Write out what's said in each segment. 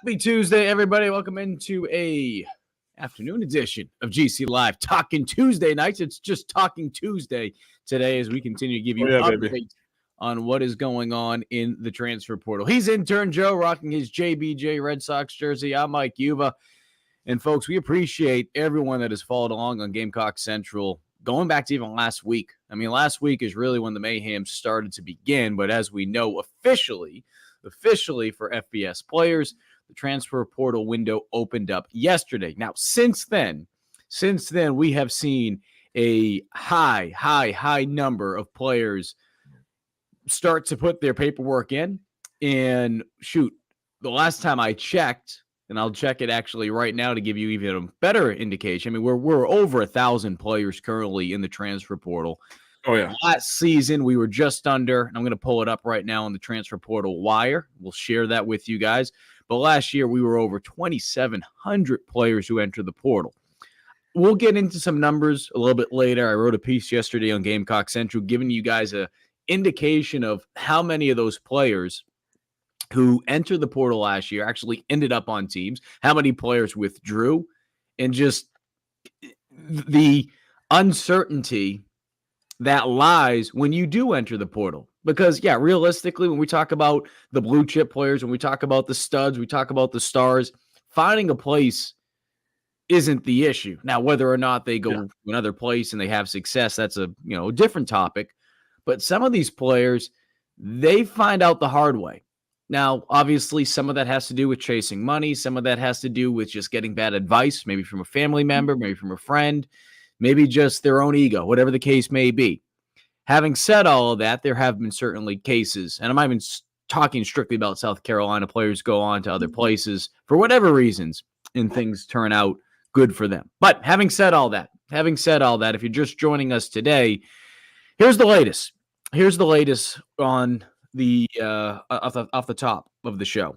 Happy Tuesday, everybody. Welcome into a afternoon edition of GC Live. Talking Tuesday nights. It's just Talking Tuesday today as we continue to give you updates on what is going on in the transfer portal. He's Intern Joe rocking his JBJ Red Sox jersey. I'm Mike Yuva. And folks, we appreciate everyone that has followed along on Gamecock Central going back to even last week. I mean, last week is really when the mayhem started to begin. But as we know, officially for FBS players, the transfer portal window opened up yesterday. Now, since then, we have seen a high number of players start to put their paperwork in. And shoot, the last time I checked, and I'll check it actually right now to give you even a better indication. I mean, we're over 1,000 players currently in the transfer portal. Oh, yeah. Last season, we were just under, and I'm going to pull it up right now on the transfer portal wire. We'll share that with you guys. But last year, we were over 2,700 players who entered the portal. We'll get into some numbers a little bit later. I wrote a piece yesterday on Gamecock Central giving you guys an indication of how many of those players who entered the portal last year actually ended up on teams, how many players withdrew, and just the uncertainty that lies when you do enter the portal. Because, yeah, realistically, when we talk about the blue chip players, when we talk about the studs, we talk about the stars, finding a place isn't the issue. Now, whether or not they go to another place and they have success, that's a different topic. But some of these players, they find out the hard way. Now, obviously, some of that has to do with chasing money. Some of that has to do with just getting bad advice, maybe from a family member, maybe from a friend, maybe just their own ego, whatever the case may be. Having said all of that, there have been certainly cases, and I'm not even talking strictly about South Carolina players go on to other places for whatever reasons, and things turn out good for them. But having said all that, if you're just joining us today, here's the latest. Here's the latest on the off the top of the show.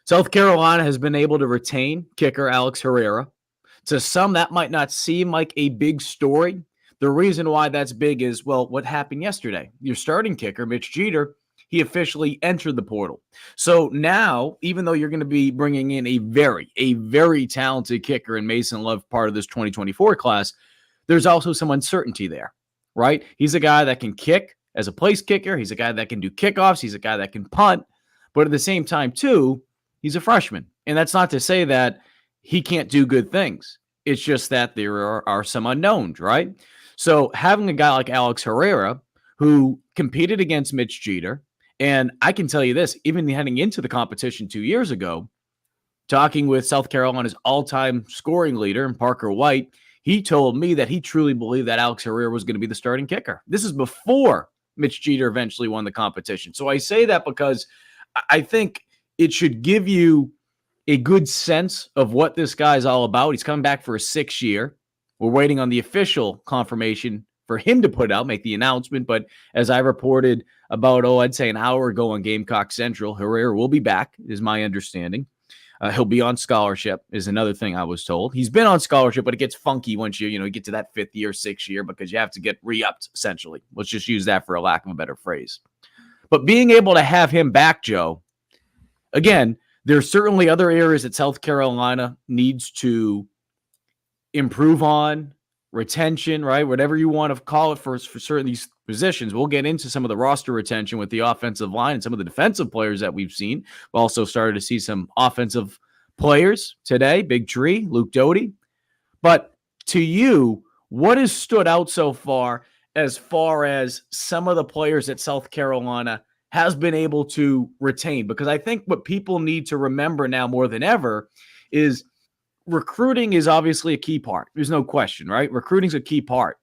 South Carolina has been able to retain kicker Alex Herrera. To some, that might not seem like a big story. The reason why that's big is, well, what happened yesterday? Your starting kicker, Mitch Jeter, he officially entered the portal. So now, even though you're going to be bringing in a very talented kicker in Mason Love, part of this 2024 class, there's also some uncertainty there, right? He's a guy that can kick as a place kicker. He's a guy that can do kickoffs. He's a guy that can punt. But at the same time, too, he's a freshman. And that's not to say that he can't do good things. It's just that there are some unknowns, right? So having a guy like Alex Herrera who competed against Mitch Jeter, and I can tell you this, even heading into the competition 2 years ago, talking with South Carolina's all-time scoring leader, Parker White, he told me that he truly believed that Alex Herrera was going to be the starting kicker. This is before Mitch Jeter eventually won the competition. So I say that because I think it should give you a good sense of what this guy's all about. He's coming back for a 6th year. We're waiting on the official confirmation for him to make the announcement. But as I reported about, I'd say an hour ago on Gamecock Central, Herrera will be back, is my understanding. He'll be on scholarship, is another thing I was told. He's been on scholarship, but it gets funky once you get to that 5th year, 6th year, because you have to get re-upped, essentially. Let's just use that for a lack of a better phrase. But being able to have him back, Joe, again, there's certainly other areas that South Carolina needs to improve on, retention, right? Whatever you want to call it for certain these positions. We'll get into some of the roster retention with the offensive line and some of the defensive players that we've seen. We also started to see some offensive players today, Big Tree, Luke Doty. But to you, what has stood out so far as some of the players that South Carolina has been able to retain? Because I think what people need to remember now more than ever is recruiting is obviously a key part. There's no question, right? Recruiting's a key part.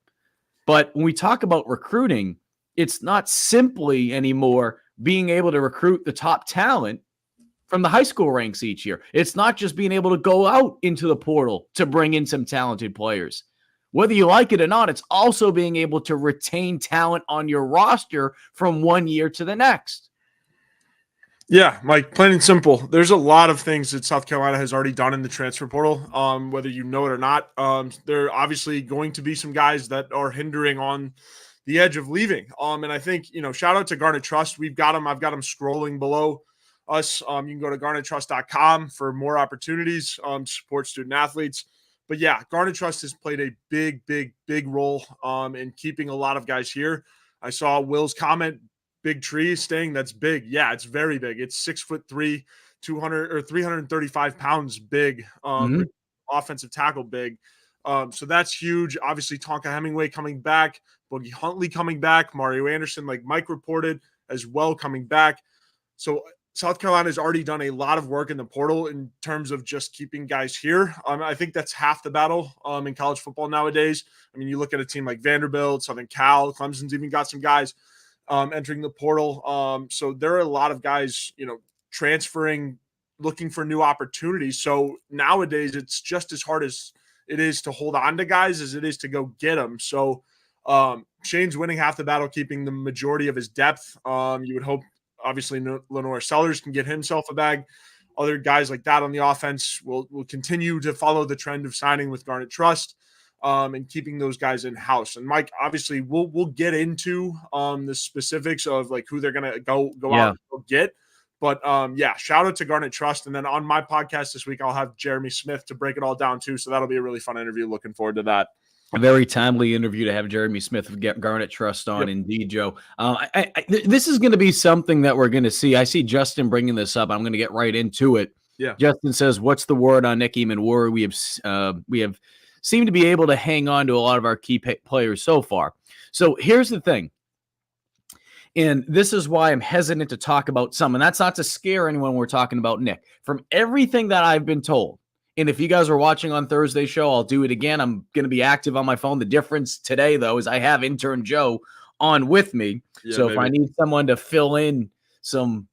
But when we talk about recruiting, it's not simply anymore being able to recruit the top talent from the high school ranks each year. It's not just being able to go out into the portal to bring in some talented players. Whether you like it or not, it's also being able to retain talent on your roster from one year to the next. Yeah, Mike, plain and simple. There's a lot of things that South Carolina has already done in the transfer portal, whether you know it or not. There are obviously going to be some guys that are hindering on the edge of leaving. And I think, shout out to Garnet Trust. We've got him. I've got him scrolling below us, you can go to garnettrust.com for more opportunities, support student athletes. But yeah, Garnet Trust has played a big role in keeping a lot of guys here. I saw Will's comment, big tree staying. That's big. Yeah, it's very big. It's 6'3", 200 or 335 pounds big, offensive tackle big. So that's huge. Obviously, Tonka Hemingway coming back, Boogie Huntley coming back, Mario Anderson, like Mike reported, as well coming back. So South Carolina has already done a lot of work in the portal in terms of just keeping guys here. I think that's half the battle in college football nowadays. I mean, you look at a team like Vanderbilt, Southern Cal, Clemson's even got some guys entering the portal. So there are a lot of guys, transferring, looking for new opportunities. So nowadays it's just as hard as it is to hold on to guys as it is to go get them. So Shane's winning half the battle, keeping the majority of his depth. You would hope, obviously, Lenore Sellers can get himself a bag. Other guys like that on the offense will continue to follow the trend of signing with Garnet Trust and keeping those guys in house. And Mike, obviously, we'll get into the specifics of like who they're gonna go out and go get. But shout out to Garnet Trust. And then on my podcast this week, I'll have Jeremy Smith to break it all down too. So that'll be a really fun interview. Looking forward to that. A very timely interview to have Jeremy Smith of Garnet Trust on. Yep. Indeed, Joe. This is going to be something that we're going to see. I see Justin bringing this up. I'm going to get right into it. Yeah. Justin says, "What's the word on Nick Eamon-Ward? We have seemed to be able to hang on to a lot of our key players so far." So here's the thing, and this is why I'm hesitant to talk about some. And that's not to scare anyone. We're talking about Nick. From everything that I've been told. And if you guys are watching on Thursday's show, I'll do it again. I'm going to be active on my phone. The difference today, though, is I have intern Joe on with me. Yeah, so if I need someone to fill in some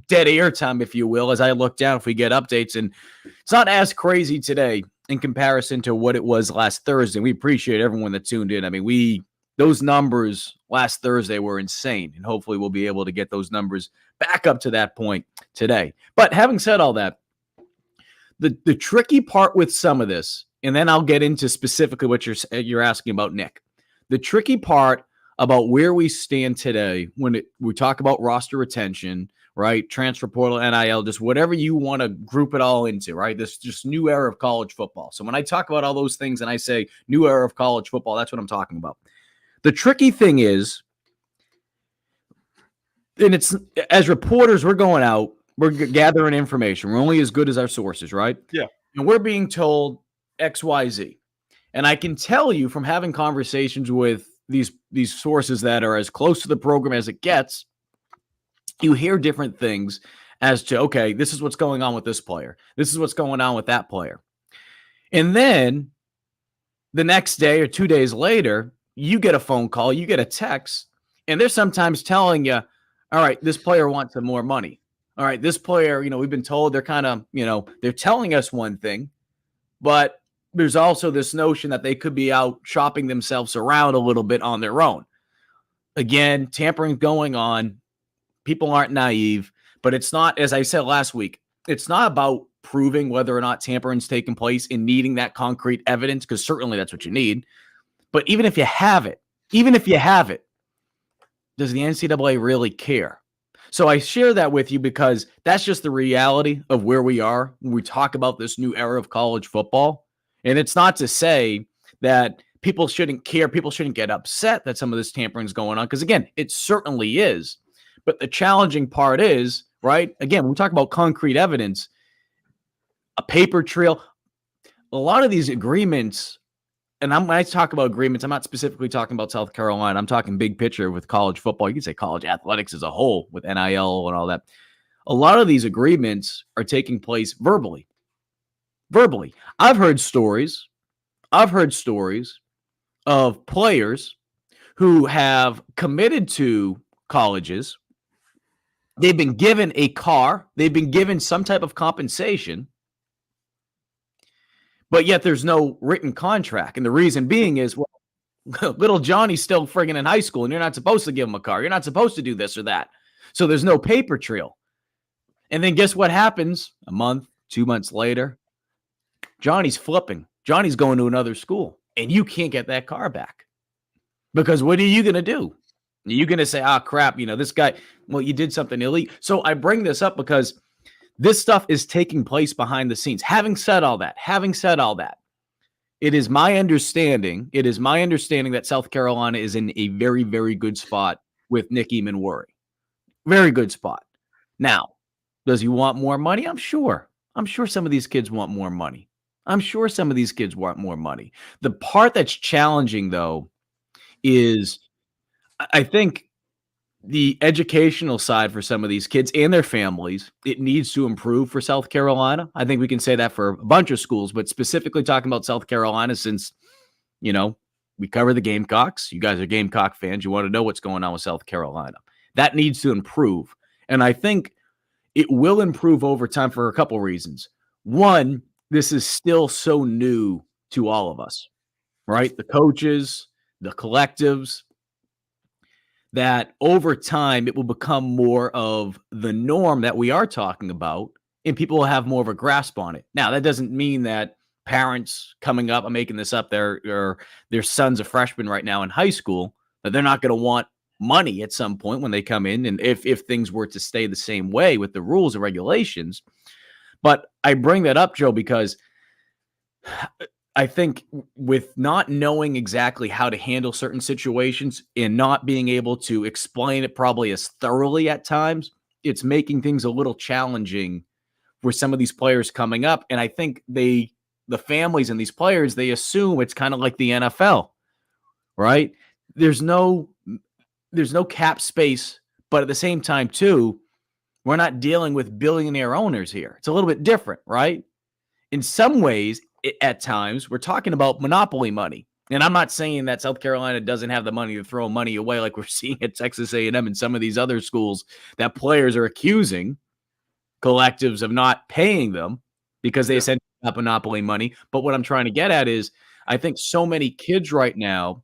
dead air time, if you will, as I look down, if we get updates. And it's not as crazy today in comparison to what it was last Thursday. We appreciate everyone that tuned in. I mean, those numbers last Thursday were insane. And hopefully we'll be able to get those numbers back up to that point today. But having said all that, the tricky part with some of this, and then I'll get into specifically what you're asking about, Nick. The tricky part about where we stand today when we talk about roster retention, right? Transfer portal, NIL, just whatever you want to group it all into, right? This just new era of college football. So when I talk about all those things and I say new era of college football, that's what I'm talking about. The tricky thing is, and it's as reporters, we're going out, we're gathering information. We're only as good as our sources, right? Yeah. And we're being told X, Y, Z. And I can tell you from having conversations with these sources that are as close to the program as it gets, you hear different things as to, okay, this is what's going on with this player. This is what's going on with that player. And then the next day or 2 days later, you get a phone call, you get a text, and they're sometimes telling you, all right, this player wants some more money. All right, this player, we've been told they're kind of, they're telling us one thing, but there's also this notion that they could be out shopping themselves around a little bit on their own. Again, tampering going on. People aren't naive, but it's not, as I said last week, it's not about proving whether or not tampering's taken place and needing that concrete evidence, because certainly that's what you need. But even if you have it, does the NCAA really care? So I share that with you because that's just the reality of where we are when we talk about this new era of college football. And it's not to say that people shouldn't care. People shouldn't get upset that some of this tampering is going on, because, again, it certainly is. But the challenging part is, right, again, when we talk about concrete evidence, a paper trail, a lot of these agreements, and when I talk about agreements, I'm not specifically talking about South Carolina. I'm talking big picture with college football. You can say college athletics as a whole with NIL and all that. A lot of these agreements are taking place verbally. I've heard stories of players who have committed to colleges. They've been given a car. They've been given some type of compensation. But yet there's no written contract. And the reason being is, well, little Johnny's still friggin' in high school, and you're not supposed to give him a car. You're not supposed to do this or that. So there's no paper trail. And then guess what happens? A month, 2 months later, Johnny's flipping. Johnny's going to another school, and you can't get that car back. Because what are you going to do? You're going to say, oh, crap, this guy, well, you did something illegal. So I bring this up because this stuff is taking place behind the scenes. Having said all that, it is my understanding that South Carolina is in a very, very good spot with Nick Eamon-Worry. Very good spot. Now, does he want more money? I'm sure some of these kids want more money. The part that's challenging, though, is I think the educational side for some of these kids and their families, it needs to improve for South Carolina. I think we can say that for a bunch of schools, but specifically talking about South Carolina, since, we cover the Gamecocks. You guys are Gamecock fans. You want to know what's going on with South Carolina. That needs to improve. And I think it will improve over time for a couple reasons. One, this is still so new to all of us, right? The coaches, the collectives, that over time it will become more of the norm that we are talking about, and people will have more of a grasp on it. Now, that doesn't mean that parents coming up, I'm making this up, their son's a freshman right now in high school, that they're not going to want money at some point when they come in, and if things were to stay the same way with the rules and regulations. But I bring that up, Joe, because I think with not knowing exactly how to handle certain situations and not being able to explain it probably as thoroughly at times, it's making things a little challenging for some of these players coming up. And I think the families and these players, they assume it's kind of like the NFL, right? There's no cap space, but at the same time too, we're not dealing with billionaire owners here. It's a little bit different, right? In some ways, at times, we're talking about monopoly money. And I'm not saying that South Carolina doesn't have the money to throw money away like we're seeing at Texas A&M and some of these other schools that players are accusing collectives of not paying them because they essentially have monopoly money. But what I'm trying to get at is I think so many kids right now,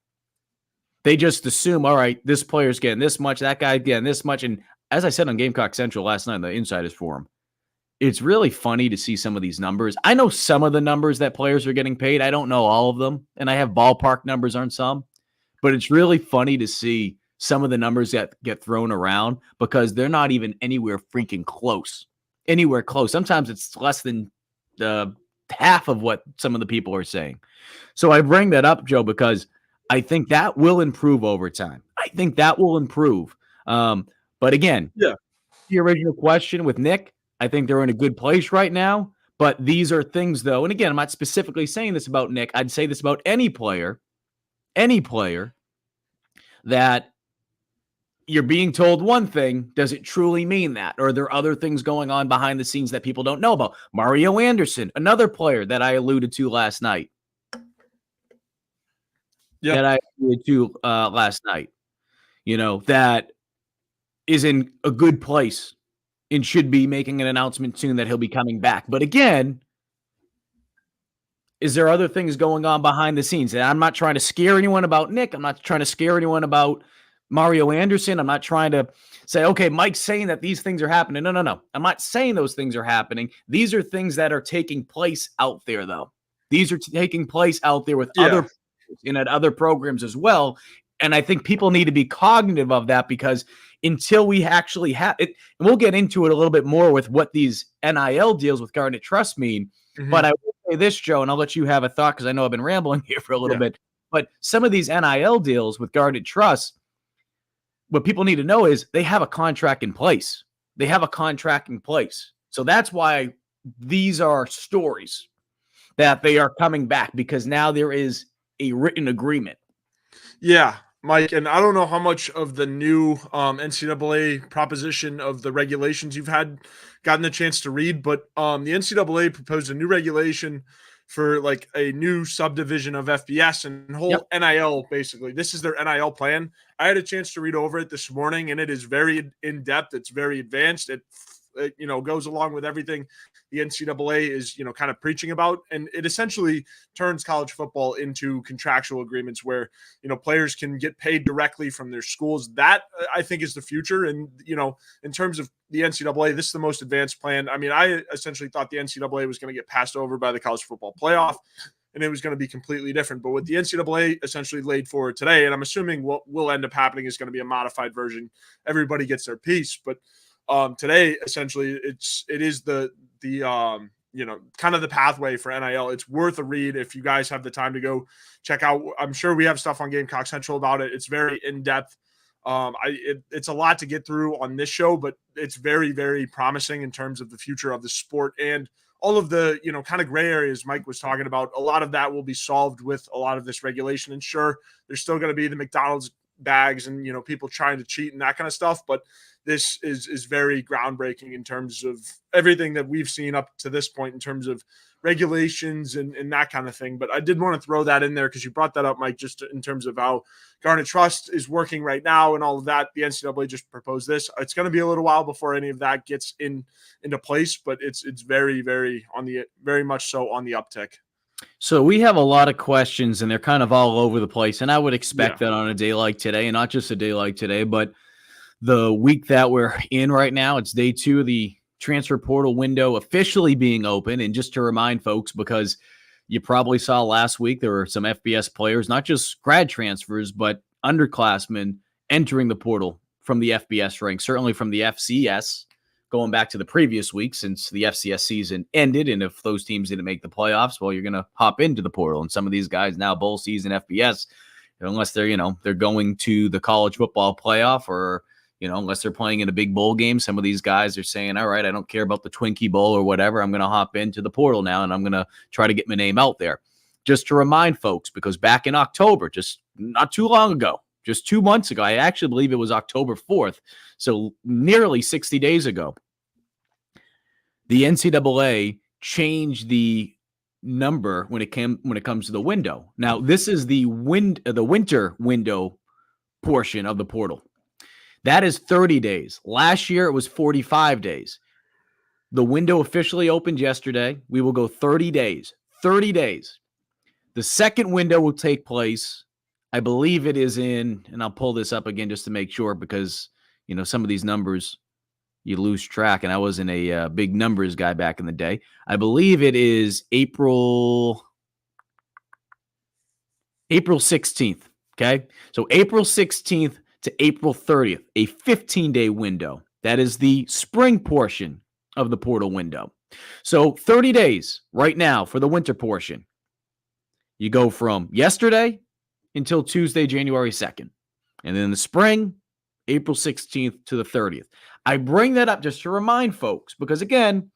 they just assume, all right, this player's getting this much, that guy getting this much. And as I said on Gamecock Central last night in the Insiders Forum, it's really funny to see some of these numbers. I know some of the numbers that players are getting paid. I don't know all of them, and I have ballpark numbers on some, but it's really funny to see some of the numbers that get thrown around because they're not even anywhere freaking close. Anywhere close. Sometimes it's less than half of what some of the people are saying. So I bring that up, Joe, because I think that will improve over time. But again, the original question with Nick, I think they're in a good place right now, but these are things, though, and again, I'm not specifically saying this about Nick. I'd say this about any player that you're being told one thing, does it truly mean that? Or are there other things going on behind the scenes that people don't know about? Mario Anderson, another player that I alluded to last night. That is in a good place and should be making an announcement soon that he'll be coming back. But again, is there other things going on behind the scenes? And I'm not trying to scare anyone about Nick. I'm not trying to scare anyone about Mario Anderson. I'm not trying to say, okay, Mike's saying that these things are happening. No. I'm not saying those things are happening. These are things that are taking place out there, though. These are taking place out there with other and at other programs as well. And I think people need to be cognitive of that because until we actually have it, and we'll get into it a little bit more with what these NIL deals with Garnet Trust mean. Mm-hmm. But I will say this, Joe, and I'll let you have a thought because I know I've been rambling here for a little bit. But some of these NIL deals with Garnet Trust, what people need to know is they have a contract in place. So that's why these are stories that they are coming back because now there is a written agreement. Yeah, Mike, and I don't know how much of the new NCAA proposition of the regulations you've gotten the chance to read, but the NCAA proposed a new regulation for like a new subdivision of FBS and whole NIL, basically. This is their NIL plan. I had a chance to read over it this morning, and it is very in-depth. It's very advanced. It goes along with everything the NCAA is, kind of preaching about. And it essentially turns college football into contractual agreements where, players can get paid directly from their schools. That I think is the future. And, in terms of the NCAA, this is the most advanced plan. I mean, I essentially thought the NCAA was going to get passed over by the college football playoff. and it was going to be completely different. But what the NCAA essentially laid forward today, and I'm assuming what will end up happening is going to be a modified version. Everybody gets their piece, but today essentially it is the kind of the pathway for NIL. It's worth a read if you guys have the time to go check out. I'm sure we have stuff on Gamecock Central about it. It's very in depth. It's a lot to get through on this show, but it's very, very promising in terms of the future of the sport and all of the, kind of gray areas Mike was talking about. A lot of that will be solved with a lot of this regulation. And sure, there's still going to be the McDonald's bags and, people trying to cheat and that kind of stuff. But this is very groundbreaking in terms of everything that we've seen up to this point in terms of regulations and that kind of thing. But I did want to throw that in there because you brought that up, Mike, just in terms of how Garnet Trust is working right now and all of that. The NCAA just proposed this. It's going to be a little while before any of that gets into place, but it's very, very very much so on the uptick. So we have a lot of questions and they're kind of all over the place. And I would expect that on a day like today, and not just a day like today, but the week that we're in right now, it's day 2 of the transfer portal window officially being open. And just to remind folks, because you probably saw last week, there were some FBS players, not just grad transfers, but underclassmen entering the portal from the FBS ranks, certainly from the FCS, going back to the previous week since the FCS season ended. And if those teams didn't make the playoffs, well, you're going to hop into the portal. And some of these guys now bowl season FBS, unless they're, they're going to the college football playoff or, unless they're playing in a big bowl game, some of these guys are saying, all right, I don't care about the Twinkie Bowl or whatever. I'm going to hop into the portal now, and I'm going to try to get my name out there. Just to remind folks, because back in October, just not too long ago, just 2 months ago, I actually believe it was October 4th, so nearly 60 days ago, the NCAA changed the number when it comes to the window. Now, this is the winter window portion of the portal. That is 30 days. Last year, it was 45 days. The window officially opened yesterday. We will go 30 days. 30 days. The second window will take place, I believe it is in, and I'll pull this up again just to make sure because, some of these numbers, you lose track, and I wasn't a big numbers guy back in the day. I believe it is April 16th, okay? So April 16th to April 30th, a 15-day window. That is the spring portion of the portal window. So 30 days right now for the winter portion. You go from yesterday until Tuesday, January 2nd. And then in the spring, April 16th to the 30th. I bring that up just to remind folks because, again,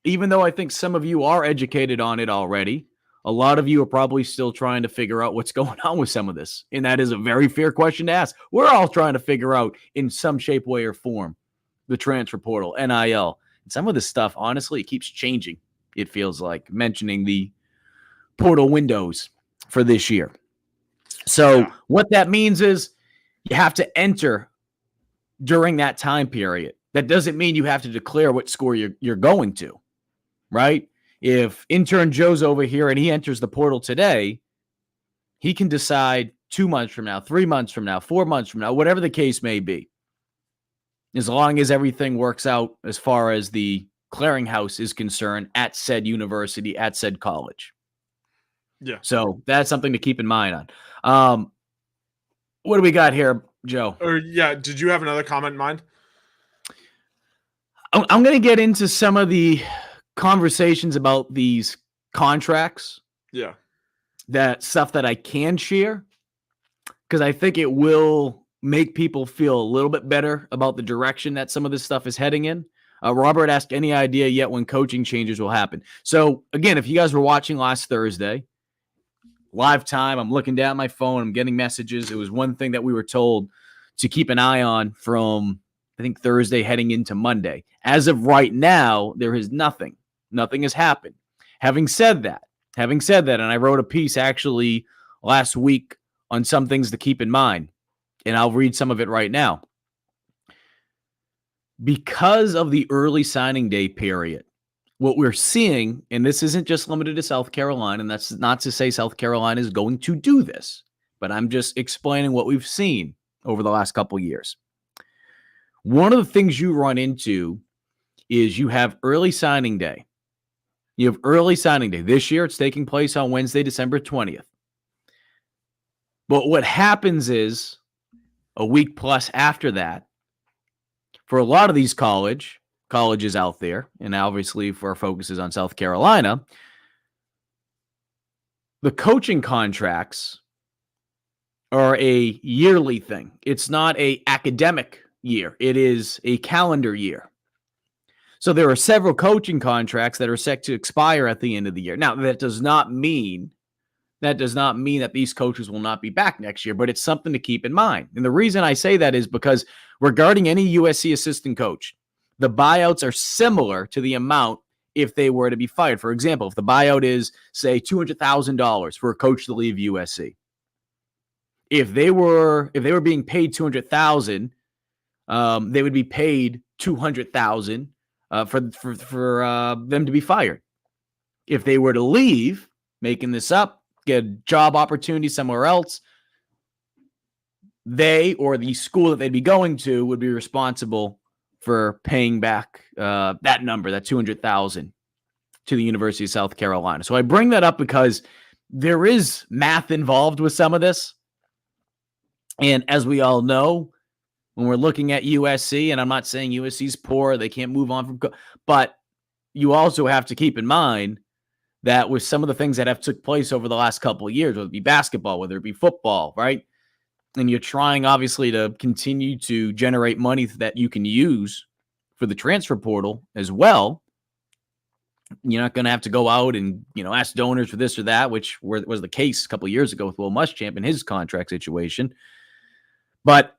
even though I think some of you are educated on it already, a lot of you are probably still trying to figure out what's going on with some of this. And that is a very fair question to ask. We're all trying to figure out in some shape, way, or form the transfer portal, NIL. And some of this stuff, honestly, it keeps changing, it feels like, mentioning the portal windows for this year. So what that means is you have to enter during that time period. That doesn't mean you have to declare what school you're going to, right? If intern Joe's over here and he enters the portal today, he can decide 2 months from now, 3 months from now, 4 months from now, whatever the case may be, as long as everything works out as far as the clearinghouse is concerned at said university, at said college. Yeah. So that's something to keep in mind on. What do we got here, Joe? Did you have another comment in mind? I'm going to get into some of the conversations about these contracts. Yeah. That stuff that I can share, because I think it will make people feel a little bit better about the direction that some of this stuff is heading in. Robert asked, any idea yet when coaching changes will happen? So, again, if you guys were watching last Thursday, live time, I'm looking down at my phone, I'm getting messages. It was one thing that we were told to keep an eye on from, I think, Thursday heading into Monday. As of right now, there is nothing. Nothing has happened. Having said that, and I wrote a piece actually last week on some things to keep in mind, and I'll read some of it right now. Because of the early signing day period, what we're seeing, and this isn't just limited to South Carolina, and that's not to say South Carolina is going to do this, but I'm just explaining what we've seen over the last couple of years. One of the things you run into is you have early signing day. You have early signing day. This year, it's taking place on Wednesday, December 20th. But what happens is a week plus after that, for a lot of these colleges out there, and obviously for our focuses on South Carolina, the coaching contracts are a yearly thing. It's not an academic year. It is a calendar year. So there are several coaching contracts that are set to expire at the end of the year. Now, that does not mean that these coaches will not be back next year, but it's something to keep in mind. And the reason I say that is because regarding any USC assistant coach, the buyouts are similar to the amount if they were to be fired. For example, if the buyout is, say, $200,000 for a coach to leave USC, if they were being paid $200,000, they would be paid $200,000 for them to be fired. If they were to leave, making this up, get a job opportunity somewhere else, they or the school that they'd be going to would be responsible for paying back that number, that $200,000, to the University of South Carolina. So I bring that up because there is math involved with some of this. And as we all know, when we're looking at USC, and I'm not saying USC's poor, they can't move on from, but you also have to keep in mind that with some of the things that have took place over the last couple of years, whether it be basketball, whether it be football, right? And you're trying, obviously, to continue to generate money that you can use for the transfer portal as well. You're not going to have to go out and, ask donors for this or that, which was the case a couple of years ago with Will Muschamp and his contract situation. But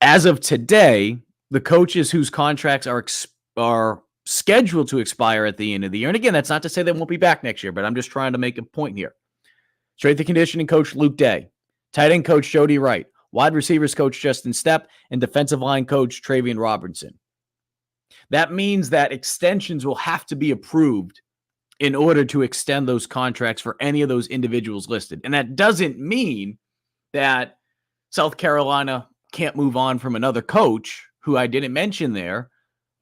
as of today, the coaches whose contracts are scheduled to expire at the end of the year, and again, that's not to say they won't be back next year, but I'm just trying to make a point here. Strength and conditioning coach Luedecke, tight end coach Jody Wright, wide receivers coach Justin Stepp, and defensive line coach Travian Robertson. That means that extensions will have to be approved in order to extend those contracts for any of those individuals listed. And that doesn't mean that South Carolina can't move on from another coach who I didn't mention there.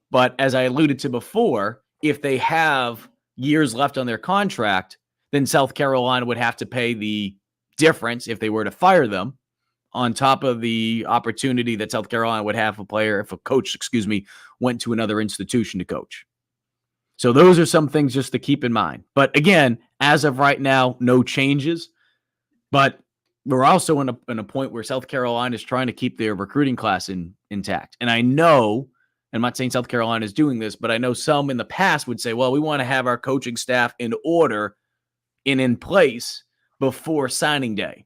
But as I alluded to before, if they have years left on their contract, then South Carolina would have to pay the difference if they were to fire them, on top of the opportunity that South Carolina would have if a coach, went to another institution to coach. So those are some things just to keep in mind. But again, as of right now, no changes. But we're also in a point where South Carolina is trying to keep their recruiting class intact. And I know, I'm not saying South Carolina is doing this, but I know some in the past would say, well, we want to have our coaching staff in order and in place before signing day.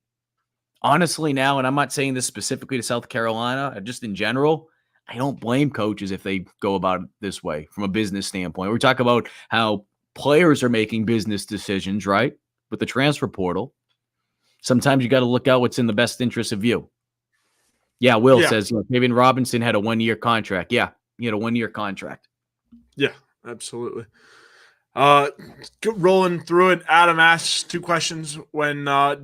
Honestly now, and I'm not saying this specifically to South Carolina, just in general, I don't blame coaches if they go about it this way from a business standpoint. We talk about how players are making business decisions, right, with the transfer portal. Sometimes you got to look out what's in the best interest of you. Yeah, Will says, Travian Robinson had a 1-year contract. Yeah, he had a 1-year contract. Yeah, absolutely. Rolling through it, Adam asks 2 questions. When will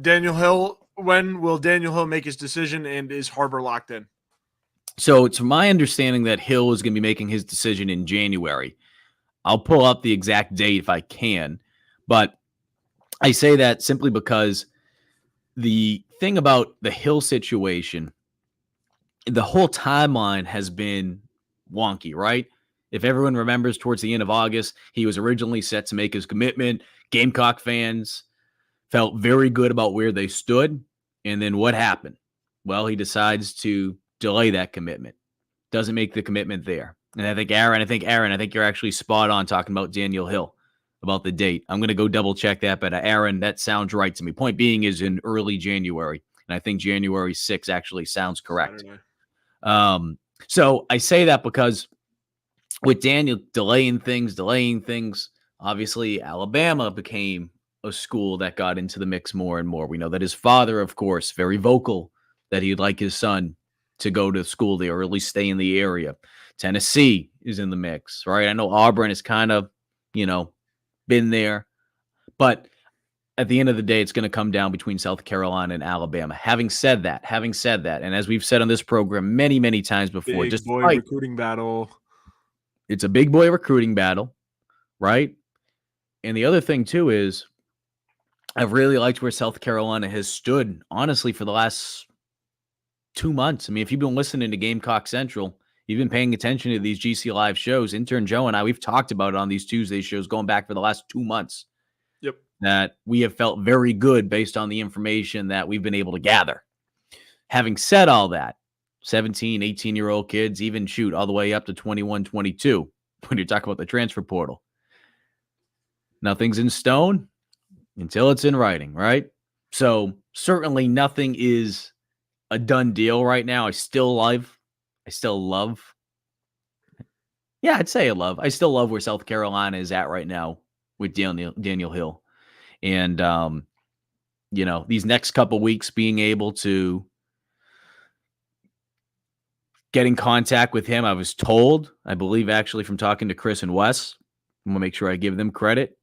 Daniel Hill make his decision, and is Harbor locked in? So it's my understanding that Hill is going to be making his decision in January. I'll pull up the exact date if I can, but I say that simply because the thing about the Hill situation, the whole timeline has been wonky, right? If everyone remembers, towards the end of August, he was originally set to make his commitment. Gamecock fans felt very good about where they stood. And then what happened? Well, he decides to delay that commitment. Doesn't make the commitment there. And I think Aaron, you're actually spot on talking about Daniel Hill, about the date. I'm going to go double check that, but Aaron, that sounds right to me. Point being is in early January. And I think January 6th actually sounds correct. So I say that because with Daniel delaying things, obviously Alabama became a school that got into the mix more and more. We know that his father, of course, very vocal that he'd like his son to go to school there or at least stay in the area. Tennessee is in the mix, right? I know Auburn has kind of, been there. But at the end of the day, it's going to come down between South Carolina and Alabama. Having said that, and as we've said on this program many, many times before, recruiting battle. It's a big boy recruiting battle, right? And the other thing too is I've really liked where South Carolina has stood, honestly, for the last 2 months. I mean, if you've been listening to Gamecock Central, you've been paying attention to these GC Live shows. Intern Joe and I, we've talked about it on these Tuesday shows going back for the last 2 months. Yep. That we have felt very good based on the information that we've been able to gather. Having said all that, 17, 18-year-old kids, even shoot all the way up to 21, 22, when you're talking about the transfer portal. Nothing's in stone until it's in writing, right? So certainly nothing is a done deal right now. I still love. Yeah, I'd say I still love where South Carolina is at right now with Daniel Hill. And, these next couple weeks being able to get in contact with him, I was told, I believe actually from talking to Chris and Wes, I'm going to make sure I give them credit,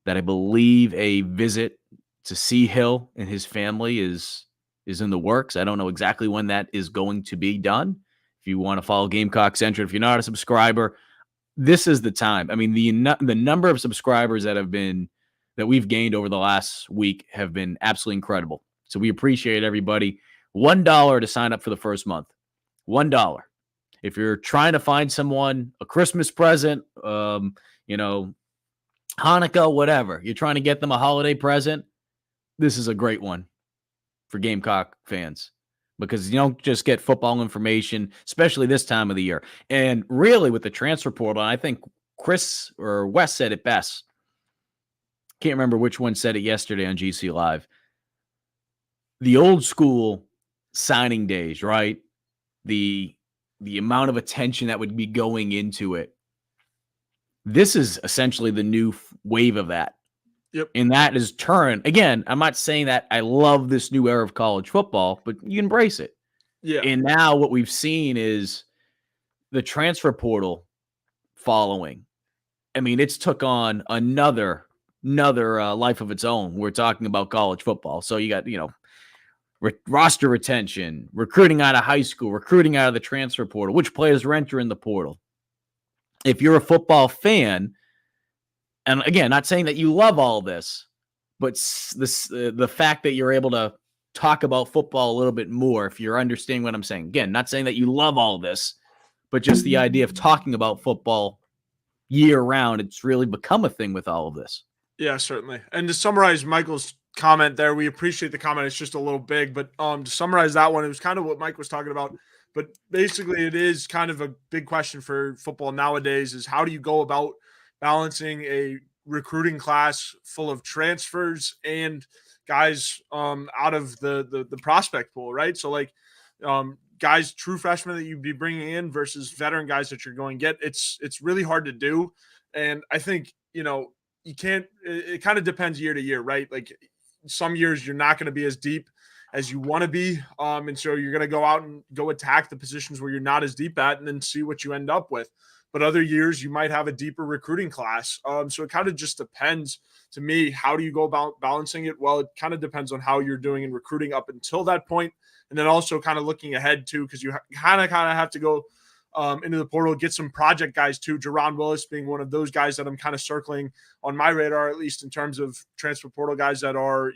that I believe a visit to see Hill and his family is in the works. I don't know exactly when that is going to be done. If you want to follow Gamecock Central, if you're not a subscriber, this is the time. I mean, the number of subscribers that we've gained over the last week have been absolutely incredible. So we appreciate everybody. $1 to sign up for the first month. $1. If you're trying to find someone a Christmas present, Hanukkah, whatever, you're trying to get them a holiday present, this is a great one for Gamecock fans, because you don't just get football information, especially this time of the year. And really with the transfer portal, I think Chris or Wes said it best. Can't remember which one said it yesterday on GC Live. The old school signing days, right? The amount of attention that would be going into it. This is essentially the new wave of that. Yep. And that is turn. Again, I'm not saying that I love this new era of college football, but you embrace it. Yeah. And now what we've seen is the transfer portal following. I mean, it's took on another life of its own. We're talking about college football. So you got, roster retention, recruiting out of high school, recruiting out of the transfer portal, which players are entering the portal. If you're a football fan, and again, not saying that you love all this, but the fact that you're able to talk about football a little bit more, if you're understanding what I'm saying. Again, not saying that you love all this, but just the idea of talking about football year round, it's really become a thing with all of this. Yeah, certainly. And to summarize Michael's comment there, we appreciate the comment. It's just a little big, but to summarize that one, it was kind of what Mike was talking about. But basically, it is kind of a big question for football nowadays is how do you go about balancing a recruiting class full of transfers and guys out of the prospect pool, right? So like guys, true freshmen that you'd be bringing in versus veteran guys that you're going to get. It's really hard to do. And I think, you can't, it kind of depends year to year, right? Like some years you're not going to be as deep as you want to be. And so you're going to go out and go attack the positions where you're not as deep at and then see what you end up with. But other years you might have a deeper recruiting class. So it kind of just depends to me. How do you go about balancing it? Well, it kind of depends on how you're doing in recruiting up until that point. And then also kind of looking ahead too, because you kind of have to go into the portal, get some project guys too. Jerron Willis being one of those guys that I'm kind of circling on my radar, at least in terms of transfer portal guys that are,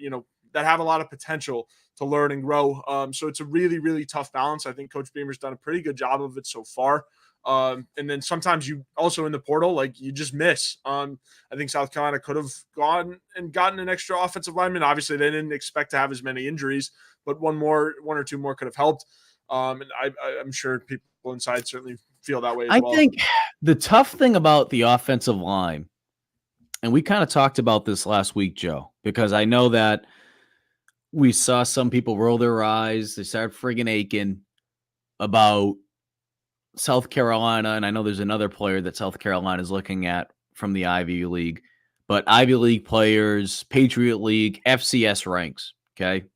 that have a lot of potential to learn and grow. So it's a really, really tough balance. I think Coach Beamer's done a pretty good job of it so far. And then sometimes you also in the portal, like you just miss. I think South Carolina could have gone and gotten an extra offensive lineman. Obviously, they didn't expect to have as many injuries, but one or two more could have helped. And I'm sure people inside certainly feel that way as well. I think the tough thing about the offensive line, and we kind of talked about this last week, Joe, because I know that we saw some people roll their eyes. They started friggin' aching about South Carolina, and I know there's another player that South Carolina is looking at from the Ivy League, but Ivy League players, Patriot League, FCS ranks, okay?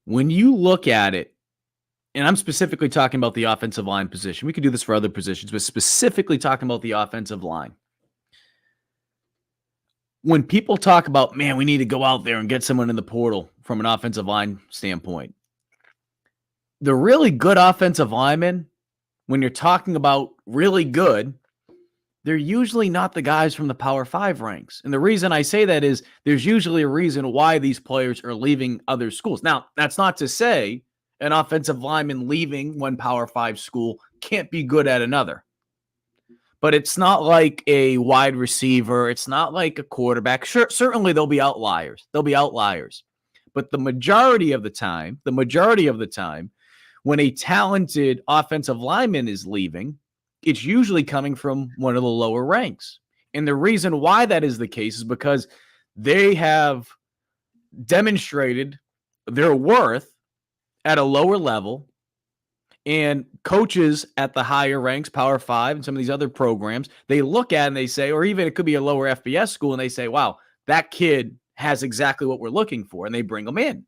When you look at it, and I'm specifically talking about the offensive line position. We could do this for other positions, but specifically talking about the offensive line. When people talk about, man, we need to go out there and get someone in the portal from an offensive line standpoint, the really good offensive linemen, when you're talking about really good, they're usually not the guys from the Power 5 ranks. And the reason I say that is there's usually a reason why these players are leaving other schools. Now, that's not to say an offensive lineman leaving one Power 5 school can't be good at another. But it's not like a wide receiver. It's not like a quarterback. Sure, certainly there'll be outliers. But the majority of the time, when a talented offensive lineman is leaving, it's usually coming from one of the lower ranks. And the reason why that is the case is because they have demonstrated their worth at a lower level, and coaches at the higher ranks, Power 5 and some of these other programs, they look at and they say, or even it could be a lower FBS school, and they say, wow, that kid has exactly what we're looking for, and they bring them in.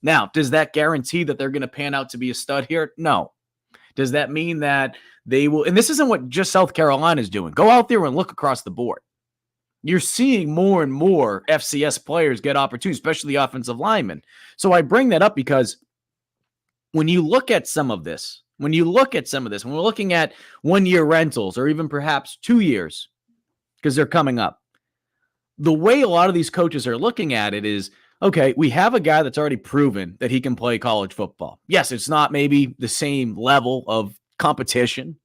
Now, does that guarantee that they're going to pan out to be a stud here? No. Does that mean that they will? And this isn't what just South Carolina is doing. Go out there and look across the board. You're seeing more and more FCS players get opportunities, especially the offensive linemen. So I bring that up because when you look at some of this, when we're looking at 1-year rentals or even perhaps 2 years, because they're coming up, the way a lot of these coaches are looking at it is, okay, we have a guy that's already proven that he can play college football. Yes, it's not maybe the same level of competition,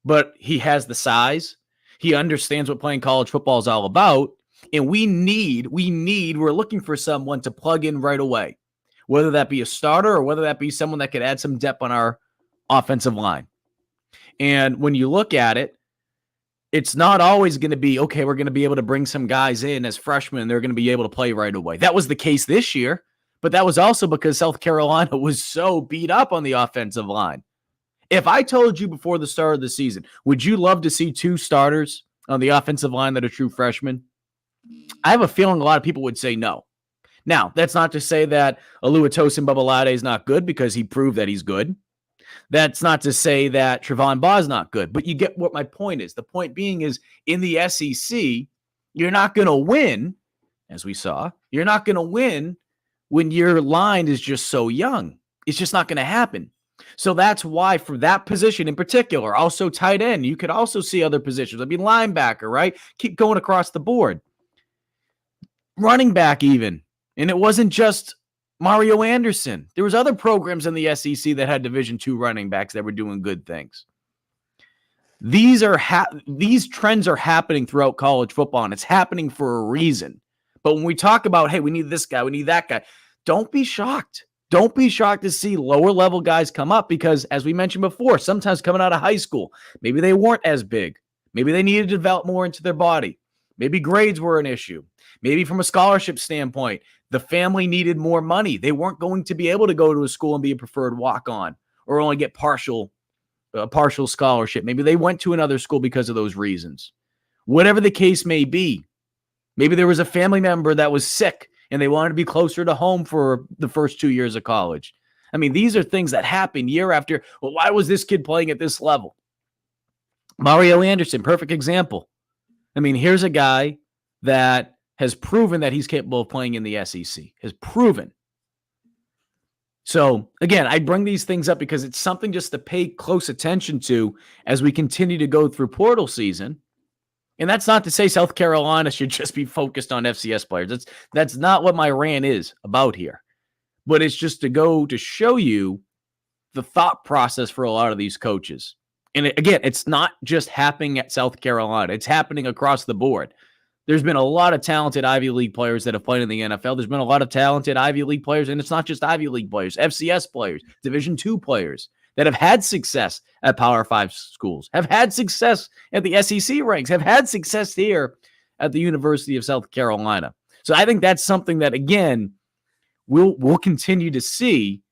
but he has the size. He understands what playing college football is all about. And we're looking for someone to plug in right away, whether that be a starter or whether that be someone that could add some depth on our offensive line. And when you look at it, it's not always going to be, okay, we're going to be able to bring some guys in as freshmen and they're going to be able to play right away. That was the case this year, but that was also because South Carolina was so beat up on the offensive line. If I told you before the start of the season, would you love to see 2 starters on the offensive line that are true freshmen? I have a feeling a lot of people would say no. Now, that's not to say that Luedecke Babalade is not good, because he proved that he's good. That's not to say that Trevon Baugh is not good, but you get what my point is. The point being is, in the SEC, you're not going to win, as we saw. You're not going to win when your line is just so young. It's just not going to happen. So that's why for that position in particular, also tight end, you could also see other positions. I mean, linebacker, right? Keep going across the board. Running back even. And it wasn't just Mario Anderson. There was other programs in the SEC that had Division II running backs that were doing good things. These trends are happening throughout college football, and it's happening for a reason. But when we talk about, hey, we need this guy, we need that guy, don't be shocked. Don't be shocked to see lower level guys come up, because, as we mentioned before, sometimes coming out of high school, maybe they weren't as big. Maybe they needed to develop more into their body. Maybe grades were an issue. Maybe from a scholarship standpoint, the family needed more money. They weren't going to be able to go to a school and be a preferred walk-on or only get partial scholarship. Maybe they went to another school because of those reasons. Whatever the case may be, maybe there was a family member that was sick and they wanted to be closer to home for the first 2 years of college. I mean, these are things that happen year after. Well, why was this kid playing at this level? Mario Anderson, perfect example. I mean, here's a guy that has proven that he's capable of playing in the SEC, has proven. So, again, I bring these things up because it's something just to pay close attention to as we continue to go through portal season. And that's not to say South Carolina should just be focused on FCS players. That's not what my rant is about here. But it's just to go to show you the thought process for a lot of these coaches. And again, it's not just happening at South Carolina. It's happening across the board. There's been a lot of talented Ivy League players that have played in the NFL. There's been a lot of talented Ivy League players, and it's not just Ivy League players, FCS players, Division II players that have had success at Power 5 schools, have had success at the SEC ranks, have had success here at the University of South Carolina. So I think that's something that, again, we'll continue to see.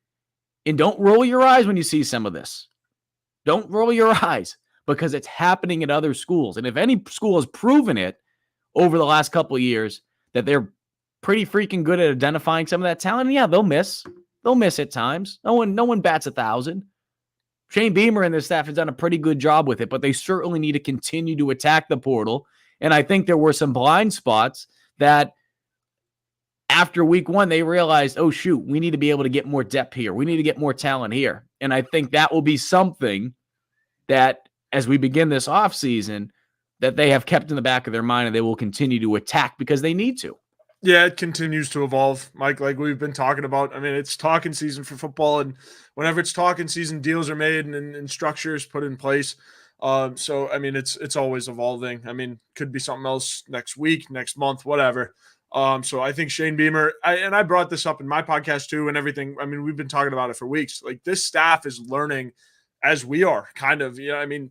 And don't roll your eyes when you see some of this. Don't roll your eyes, because it's happening at other schools. And if any school has proven it over the last couple of years that they're pretty freaking good at identifying some of that talent, yeah, they'll miss. They'll miss at times. No one bats 1,000. Shane Beamer and his staff has done a pretty good job with it, but they certainly need to continue to attack the portal. And I think there were some blind spots that after week 1, they realized, oh, shoot, we need to be able to get more depth here. We need to get more talent here. And I think that will be something that, as we begin this offseason, that they have kept in the back of their mind and they will continue to attack because they need to. Yeah, it continues to evolve, Mike, like we've been talking about. I mean, it's talking season for football, and whenever it's talking season, deals are made and structures put in place. So I mean, it's always evolving. I mean, could be something else next week, next month, whatever. So I think Shane Beamer, I brought this up in my podcast too, and everything. I mean, we've been talking about it for weeks. Like, this staff is learning as we are, kind of. You know, I mean,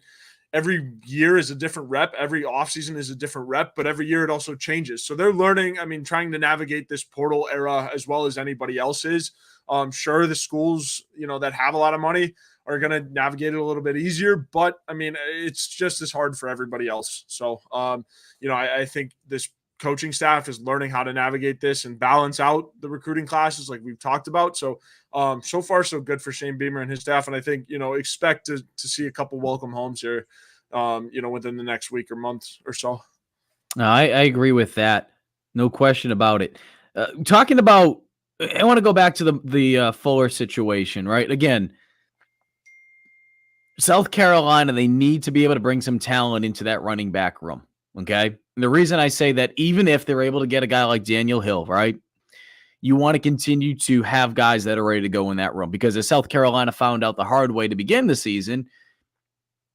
every year is a different rep. Every offseason is a different rep, but every year it also changes. So they're learning, I mean, trying to navigate this portal era as well as anybody else is. Sure, the schools, you know, that have a lot of money are going to navigate it a little bit easier, but I mean, it's just as hard for everybody else. So, you know, I think this coaching staff is learning how to navigate this and balance out the recruiting classes like we've talked about. So, so far so good for Shane Beamer and his staff. And I think, you know, expect to see a couple welcome homes here, you know, within the next week or month or so. I agree with that. No question about it. Talking about, I want to go back to the Fuller situation, right? Again, South Carolina, they need to be able to bring some talent into that running back room. Okay. And the reason I say that, even if they're able to get a guy like Daniel Hill, right? You want to continue to have guys that are ready to go in that room, because as South Carolina found out the hard way to begin the season,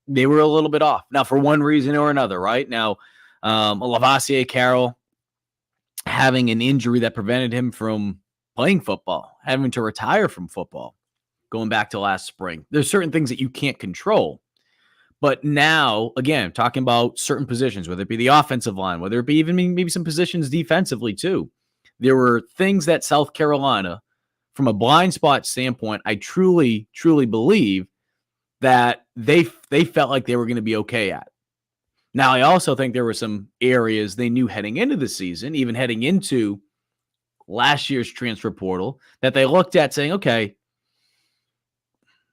they were a little bit off. Now, for one reason or another, right? Now, Lavassier Carroll having an injury that prevented him from playing football, having to retire from football, going back to last spring. There's certain things that you can't control. But now, again, talking about certain positions, whether it be the offensive line, whether it be even maybe some positions defensively too, there were things that South Carolina, from a blind spot standpoint, I truly, truly believe that they felt like they were going to be okay at. Now, I also think there were some areas they knew heading into the season, even heading into last year's transfer portal, that they looked at saying, okay,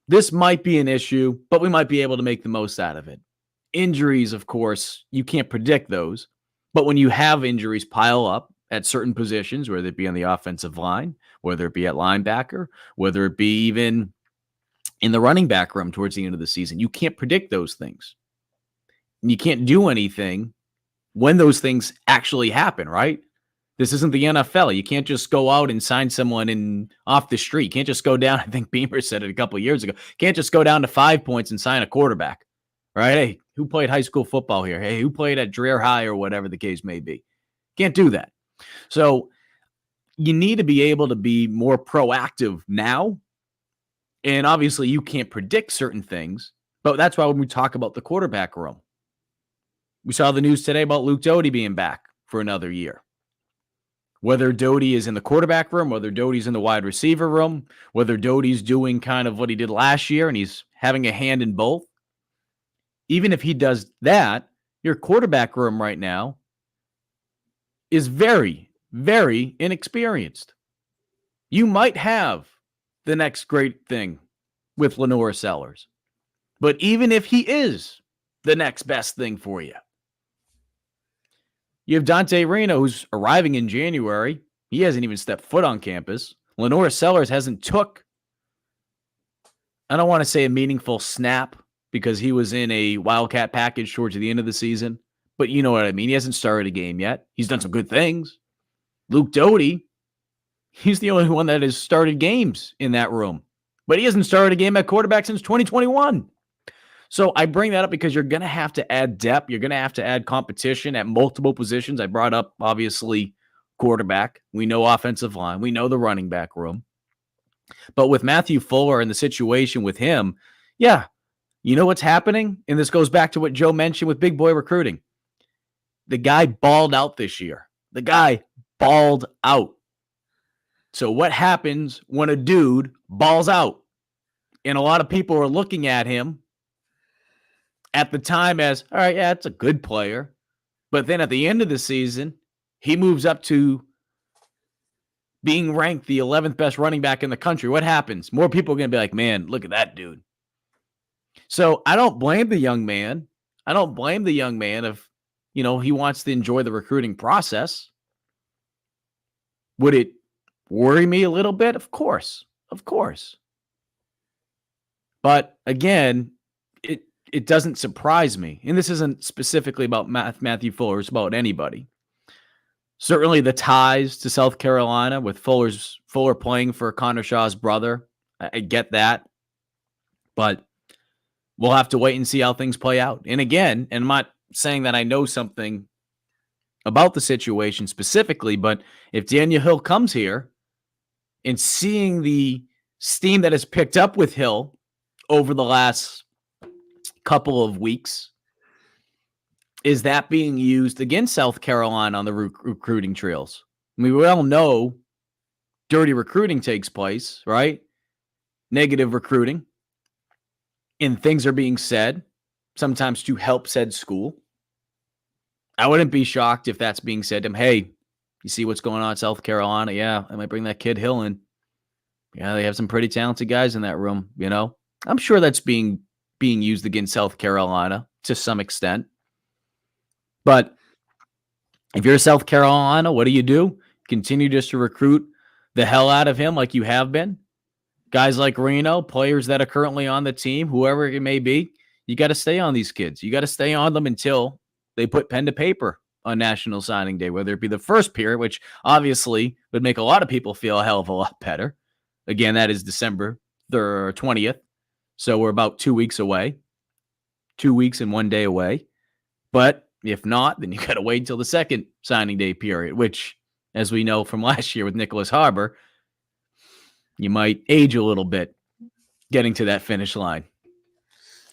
this might be an issue, but we might be able to make the most out of it. Injuries, of course, you can't predict those. But when you have injuries pile up at certain positions, whether it be on the offensive line, whether it be at linebacker, whether it be even in the running back room towards the end of the season, you can't predict those things. And you can't do anything when those things actually happen, right? This isn't the NFL. You can't just go out and sign someone in off the street. You can't just go down. I think Beamer said it a couple of years ago. Can't just go down to 5 points and sign a quarterback, right? Hey, who played high school football here? Hey, who played at Dreher High or whatever the case may be? Can't do that. So you need to be able to be more proactive now. And obviously you can't predict certain things, but that's why when we talk about the quarterback room, we saw the news today about Luke Doty being back for another year. Whether Doty is in the quarterback room, whether Doty's in the wide receiver room, whether Doty's doing kind of what he did last year and he's having a hand in both. Even if he does that, your quarterback room right now is very, very inexperienced. You might have the next great thing with Lenore Sellers, but even if he is the next best thing for you, you have Dante Reno, who's arriving in January. He hasn't even stepped foot on campus. Lenore Sellers hasn't took, I don't want to say a meaningful snap because he was in a Wildcat package towards the end of the season, but you know what I mean. He hasn't started a game yet. He's done some good things. Luke Doty, he's the only one that has started games in that room, but he hasn't started a game at quarterback since 2021. So I bring that up because you're going to have to add depth. You're going to have to add competition at multiple positions. I brought up, obviously, quarterback. We know offensive line. We know the running back room. But with Matthew Fuller and the situation with him, yeah, you know what's happening? And this goes back to what Joe mentioned with big boy recruiting. The guy balled out this year. The guy balled out. So what happens when a dude balls out? And a lot of people are looking at him at the time as, all right, yeah, it's a good player. But then at the end of the season, he moves up to being ranked the 11th best running back in the country. What happens? More people are going to be like, man, look at that dude. So I don't blame the young man. I don't blame the young man if, you know, he wants to enjoy the recruiting process. Would it worry me a little bit? Of course. Of course. But again, it doesn't surprise me. And this isn't specifically about Matthew Fuller. It's about anybody. Certainly the ties to South Carolina with Fuller playing for Connor Shaw's brother. I get that. But we'll have to wait and see how things play out. And again, and I'm not saying that I know something about the situation specifically, but if Daniel Hill comes here and seeing the steam that has picked up with Hill over the last couple of weeks, is that being used against South Carolina on the recruiting trails? I mean, we all know dirty recruiting takes place, right? Negative recruiting. And things are being said, sometimes to help said school. I wouldn't be shocked if that's being said to him. Hey, you see what's going on in South Carolina? Yeah, I might bring that kid Hill in. Yeah, they have some pretty talented guys in that room, you know? I'm sure that's being used against South Carolina to some extent. But if you're South Carolina, what do? Continue just to recruit the hell out of him like you have been? Guys like Reno, players that are currently on the team, whoever it may be, you got to stay on these kids. You got to stay on them until they put pen to paper on National Signing Day, whether it be the first period, which obviously would make a lot of people feel a hell of a lot better. Again, that is December 20th. So we're about 2 weeks away. 2 weeks and 1 day away. But if not, then you got to wait until the second signing day period, which, as we know from last year with Nicholas Harbor, you might age a little bit getting to that finish line.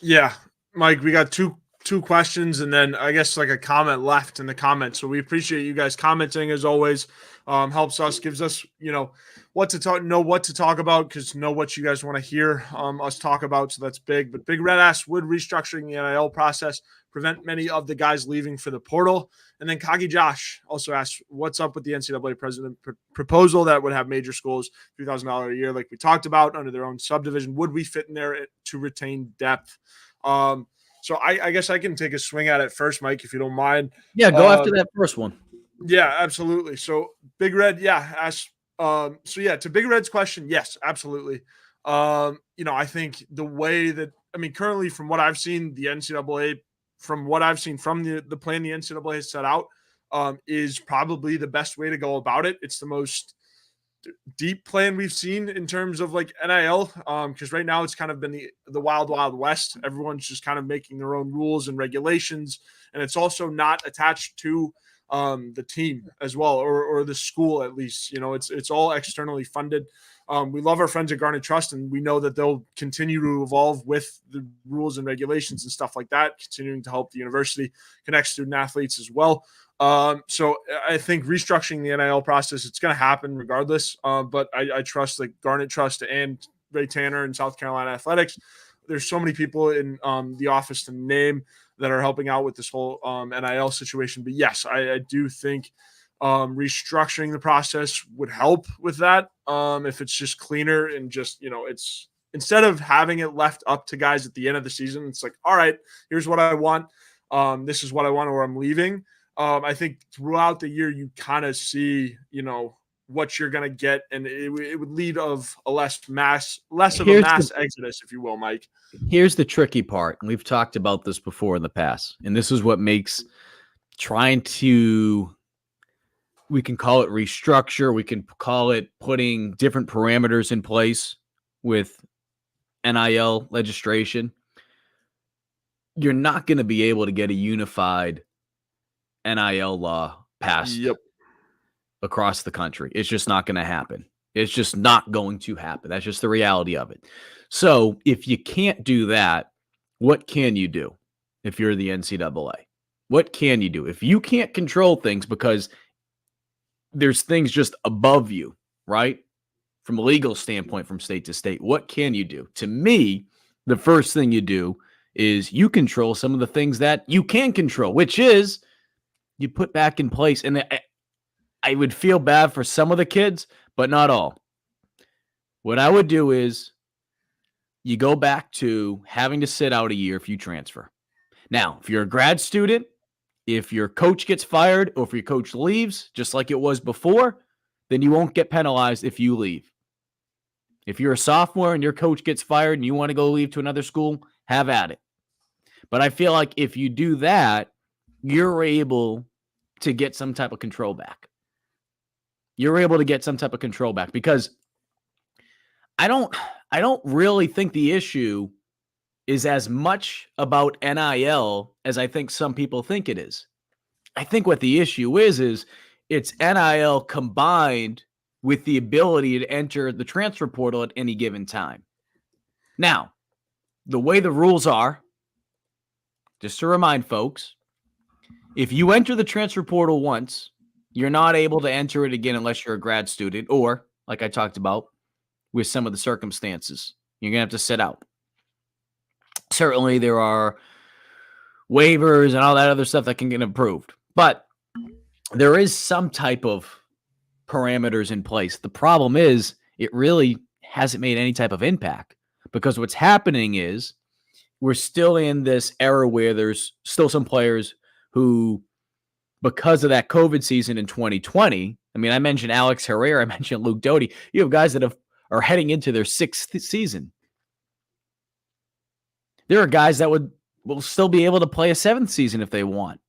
Yeah, Mike, we got two questions and then I guess like a comment left in the comments. So we appreciate you guys commenting as always. Helps us, gives us, what to talk about, because know what you guys want to hear us talk about. So that's big. But Big Red asks, would restructuring the NIL process prevent many of the guys leaving for the portal? And then Kagi Josh also asks, what's up with the NCAA president proposal that would have major schools $3,000 a year, like we talked about, under their own subdivision? Would we fit in there to retain depth? So I guess I can take a swing at it first, Mike, if you don't mind. Yeah, go after that first one. Yeah, absolutely. So Big Red, to Big Red's question, yes, absolutely. I think the way that, currently from what I've seen, the NCAA, from what I've seen from the plan the NCAA has set out, is probably the best way to go about it. It's the most deep plan we've seen in terms of like NIL, because right now it's kind of been the wild west. Everyone's just kind of making their own rules and regulations, and it's also not attached to the team as well, or the school at least. It's all externally funded. We love our friends at Garnet Trust, and we know that they'll continue to evolve with the rules and regulations and stuff like that, continuing to help the university connect student athletes as well. So I think restructuring the NIL process, it's going to happen regardless. But I trust like Garnet Trust and Ray Tanner and South Carolina Athletics. There's so many people in the office to name that are helping out with this whole NIL situation. But yes, I do think restructuring the process would help with that. If it's just cleaner and just, it's instead of having it left up to guys at the end of the season, it's like, all right, here's what I want. This is what I want, or I'm leaving. I think throughout the year, you kind of see, what you're going to get. And it would lead of a less of a mass exodus, if you will, Mike. Here's the tricky part. And we've talked about this before in the past. And this is what makes trying to, we can call it restructure. We can call it putting different parameters in place with NIL legislation. You're not going to be able to get a unified NIL law passed across the country. It's just not going to happen. It's just not going to happen. That's just the reality of it. So if you can't do that, what can you do if you're the NCAA? What can you do? If you can't control things because there's things just above you, right? From a legal standpoint, from state to state, what can you do? To me, the first thing you do is you control some of the things that you can control, which is you put back in place. And I would feel bad for some of the kids, but not all. What I would do is you go back to having to sit out a year if you transfer. Now, if you're a grad student, if your coach gets fired or if your coach leaves, just like it was before, then you won't get penalized if you leave. If you're a sophomore and your coach gets fired and you want to go leave to another school, have at it. But I feel like if you do that, you're able to get some type of control back. You're able to get some type of control back because I don't really think the issue is as much about NIL as I think some people think it is. I think what the issue is it's NIL combined with the ability to enter the transfer portal at any given time. Now, the way the rules are, just to remind folks, if you enter the transfer portal once, you're not able to enter it again unless you're a grad student or, like I talked about, with some of the circumstances. You're going to have to sit out. Certainly, there are waivers and all that other stuff that can get approved. But there is some type of parameters in place. The problem is it really hasn't made any type of impact because what's happening is we're still in this era where there's still some players who, because of that COVID season in 2020, I mean, I mentioned Alex Herrera, I mentioned Luedecke. You have guys that are heading into their 6th season. There are guys that will still be able to play a 7th season if they want,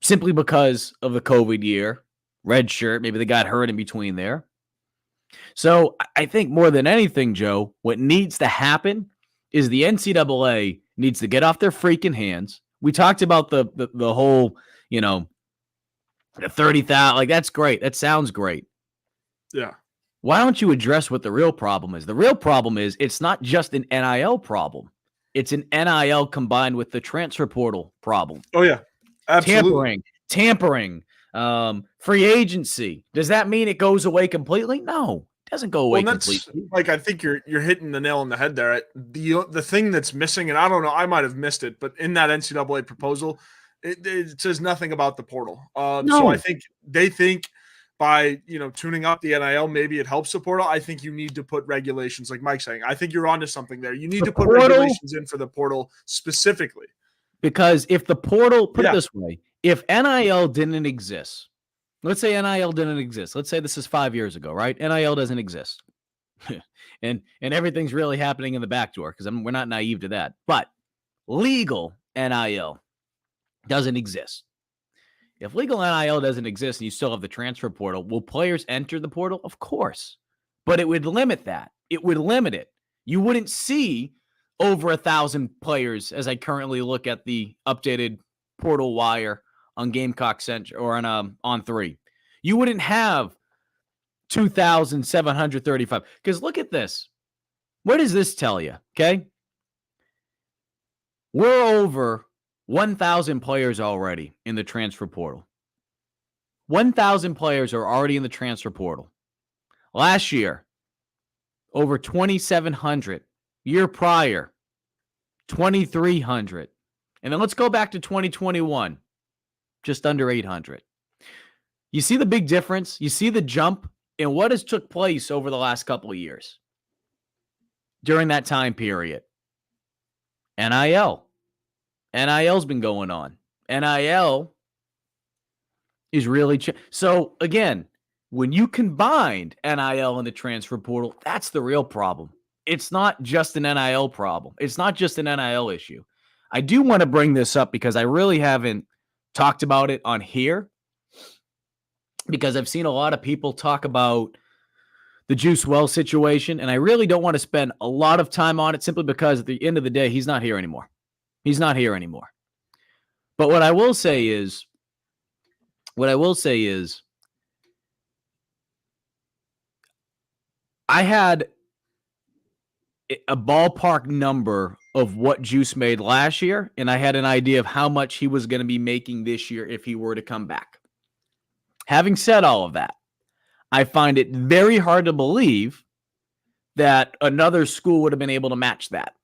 simply because of the COVID year, red shirt, maybe they got hurt in between there. So I think more than anything, Joe, what needs to happen is the NCAA needs to get off their freaking hands. We talked about the whole, the 30,000, like that's great. That sounds great. Yeah. Why don't you address what the real problem is? The real problem is it's not just an NIL problem. It's an NIL combined with the transfer portal problem. Oh, yeah. Absolutely. Tampering, free agency. Does that mean it goes away completely? No, it doesn't go away completely. Like, I think you're hitting the nail on the head there. The thing that's missing, and I don't know, I might have missed it, but in that NCAA proposal, it says nothing about the portal. No. So I think they think by tuning up the NIL, maybe it helps the portal. I think you need to put regulations, like Mike's saying. I think you're onto something there. You need to put regulations in for the portal specifically. Because if the portal, put it this way, if NIL didn't exist, let's say NIL didn't exist. Let's say this is 5 years ago, right? NIL doesn't exist. and everything's really happening in the back door because we're not naive to that. But legal NIL doesn't exist. If legal NIL doesn't exist and you still have the transfer portal, will players enter the portal? Of course. But it would limit that. It would limit it. You wouldn't see over 1,000 players as I currently look at the updated portal wire on GamecockCentral or on 3. You wouldn't have 2,735. Because look at this. What does this tell you? Okay. We're over 1,000 players already in the transfer portal. 1,000 players are already in the transfer portal. Last year, over 2,700. Year prior, 2,300. And then let's go back to 2021, just under 800. You see the big difference? You see the jump in what has took place over the last couple of years during that time period. NIL. NIL's been going on. NIL is really so again, when you combined NIL and the transfer portal, that's the real problem. It's not just an NIL problem. It's not just an NIL issue. I do want to bring this up because I really haven't talked about it on here because I've seen a lot of people talk about the Juice Wells situation, and I really don't want to spend a lot of time on it simply because at the end of the day, he's not here anymore. He's not here anymore. But what I will say is, I had a ballpark number of what Juice made last year, and I had an idea of how much he was going to be making this year if he were to come back. Having said all of that, I find it very hard to believe that another school would have been able to match that.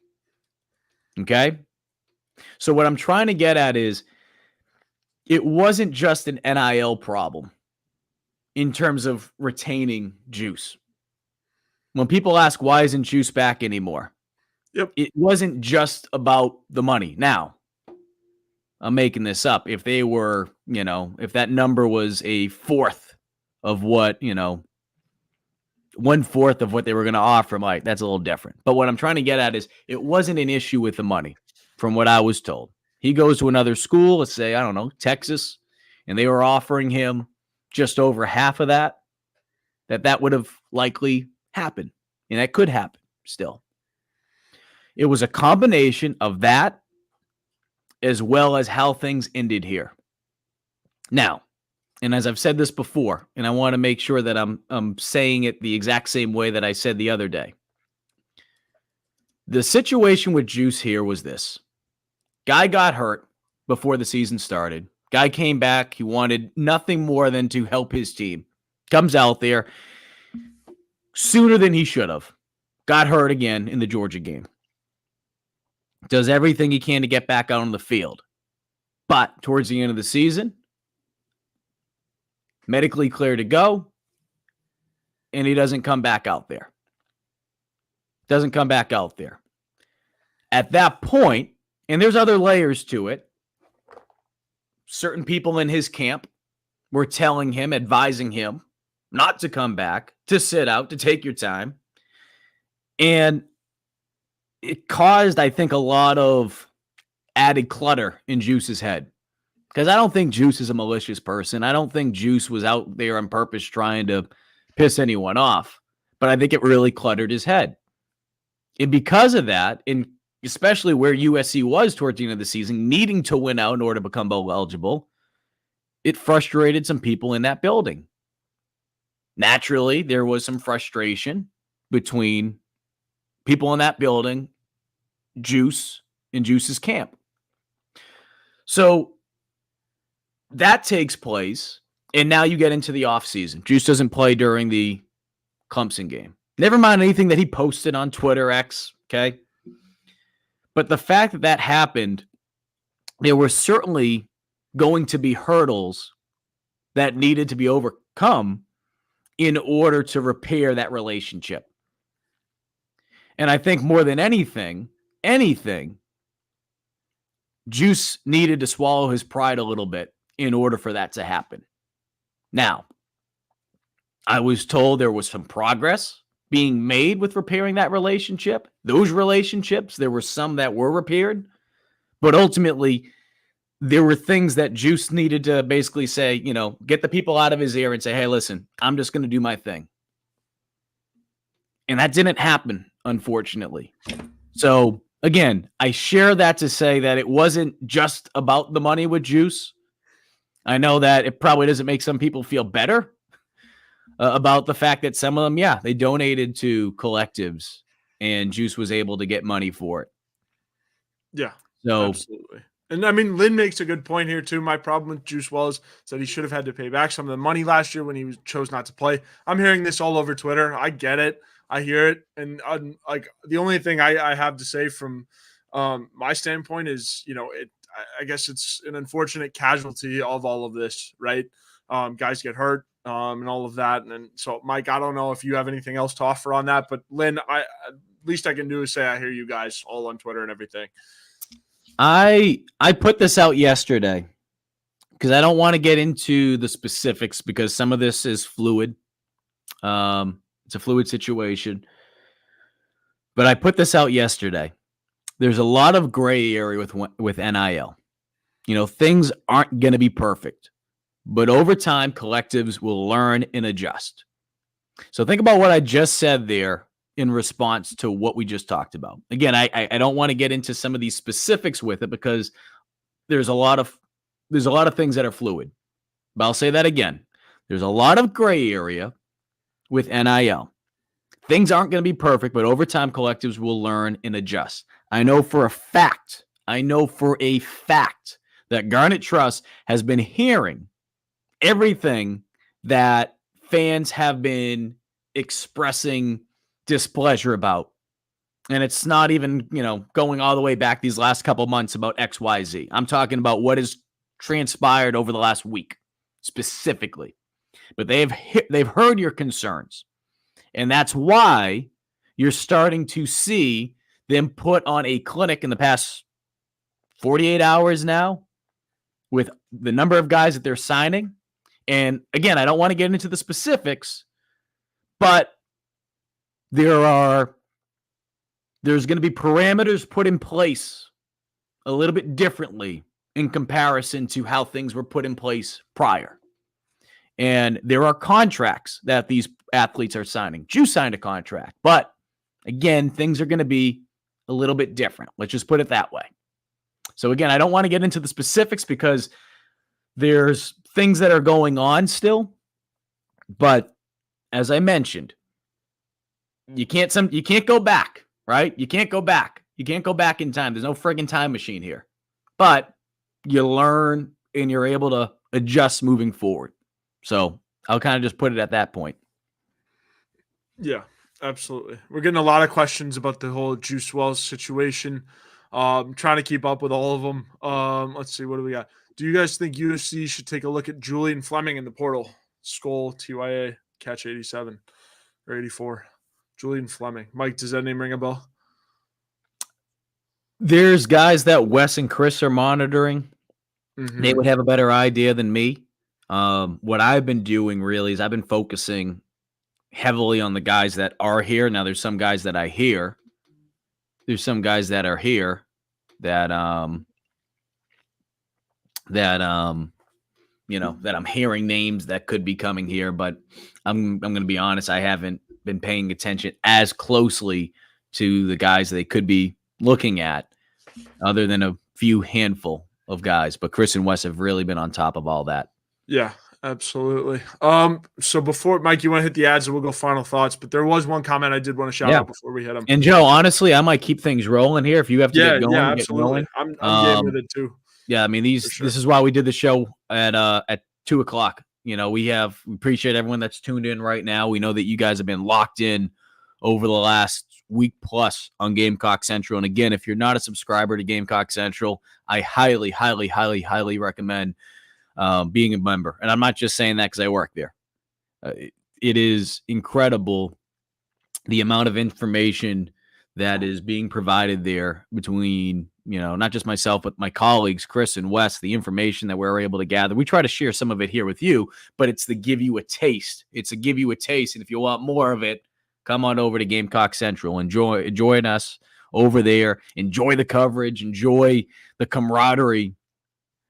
Okay? So what I'm trying to get at is it wasn't just an NIL problem in terms of retaining Juice. When people ask, why isn't Juice back anymore? Yep. It wasn't just about the money. Now, I'm making this up. If they were, if that number was a fourth of what, 1/4 of what they were going to offer, like, that's a little different. But what I'm trying to get at is it wasn't an issue with the money from what I was told. He goes to another school, let's say, I don't know, Texas, and they were offering him just over half of that would have likely happened. And that could happen still. It was a combination of that as well as how things ended here. Now, and as I've said this before, and I want to make sure that I'm saying it the exact same way that I said the other day. The situation with Juice here was this. Guy got hurt before the season started. Guy came back. He wanted nothing more than to help his team. Comes out there sooner than he should have. Got hurt again in the Georgia game. Does everything he can to get back out on the field. But towards the end of the season, medically clear to go, and he doesn't come back out there. Doesn't come back out there. At that point, and there's other layers to it, certain people in his camp were telling him, advising him not to come back, to sit out, to take your time. And it caused, I think, a lot of added clutter in Juice's head. Because I don't think Juice is a malicious person. I don't think Juice was out there on purpose trying to piss anyone off. But I think it really cluttered his head. And because of that, and especially where USC was towards the end of the season, needing to win out in order to become bowl eligible, it frustrated some people in that building. Naturally, there was some frustration between people in that building, Juice, and Juice's camp. So that takes place, and now you get into the offseason. Juice doesn't play during the Clemson game. Never mind anything that he posted on Twitter X, okay? But the fact that that happened, there were certainly going to be hurdles that needed to be overcome in order to repair that relationship. And I think more than anything, Juice needed to swallow his pride a little bit in order for that to happen. Now, I was told there was some progress being made with repairing that relationship. Those relationships, there were some that were repaired, but ultimately there were things that Juice needed to basically say, get the people out of his ear and say, hey, listen, I'm just going to do my thing. And that didn't happen, unfortunately. So again, I share that to say that it wasn't just about the money with Juice. I know that it probably doesn't make some people feel better about the fact that some of them, they donated to collectives and Juice was able to get money for it. Yeah, so absolutely. And I mean, Lynn makes a good point here too. My problem with Juice was that he should have had to pay back some of the money last year when he chose not to play. I'm hearing this all over Twitter. I get it. I hear it. And like the only thing I have to say from my standpoint is, I guess it's an unfortunate casualty of all of this, right? Guys get hurt and all of that. And so, Mike, I don't know if you have anything else to offer on that, but Lynn, at least I can do is say I hear you guys all on Twitter and everything. I put this out yesterday because I don't want to get into the specifics because some of this is fluid. It's a fluid situation. But I put this out yesterday. There's a lot of gray area with NIL. Things aren't going to be perfect. But over time, collectives will learn and adjust. So think about what I just said there in response to what we just talked about. Again, I don't want to get into some of these specifics with it because there's a lot of things that are fluid. But I'll say that again. There's a lot of gray area with NIL. Things aren't going to be perfect, but over time, collectives will learn and adjust. I know for a fact that Garnet Trust has been hearing everything that fans have been expressing displeasure about. And it's not even, going all the way back these last couple months about XYZ. I'm talking about what has transpired over the last week specifically. But they've heard your concerns. And that's why you're starting to see them put on a clinic in the past 48 hours now with the number of guys that they're signing. And again, I don't want to get into the specifics, but there's going to be parameters put in place a little bit differently in comparison to how things were put in place prior. And there are contracts that these athletes are signing. Ju signed a contract, but again, things are going to be a little bit different. Let's just put it that way. So again, I don't want to get into the specifics because there's things that are going on still. But as I mentioned, you can't go back, right? You can't go back. You can't go back in time. There's no friggin' time machine here. But you learn and you're able to adjust moving forward. So I'll kind of just put it at that point. Yeah, absolutely. We're getting a lot of questions about the whole Juice Wells situation. Trying to keep up with all of them. Let's see, what do we got? Do you guys think USC should take a look at Julian Fleming in the portal? Skull, TYA, catch 87 or 84. Julian Fleming. Mike, does that name ring a bell? There's guys that Wes and Chris are monitoring. Mm-hmm. They would have a better idea than me. What I've been doing really is I've been focusing heavily on the guys that are here. Now, there's some guys that I hear. There's some guys that are here that you know, that I'm hearing names that could be coming here, but I'm going to be honest, I haven't been paying attention as closely to the guys they could be looking at, other than a few handful of guys. But Chris and Wes have really been on top of all that. Yeah, absolutely. So before, Mike, you want to hit the ads and we'll go final thoughts, but there was one comment I did want to shout out before we hit them. And Joe, honestly, I might keep things rolling here. If you have to get going, absolutely. Get going. I'm game with it too. Yeah, I mean, this is why we did the show at 2:00. You know, we appreciate everyone that's tuned in right now. We know that you guys have been locked in over the last week plus on Gamecock Central. And again, if you're not a subscriber to Gamecock Central, I highly, highly, highly, highly recommend being a member. And I'm not just saying that because I work there. It is incredible the amount of information that is being provided there between, you know, not just myself, but my colleagues, Chris and Wes, the information that we're able to gather. We try to share some of it here with you, but it's to give you a taste. It's to give you a taste. And if you want more of it, come on over to Gamecock Central. Join us over there. Enjoy the coverage. Enjoy the camaraderie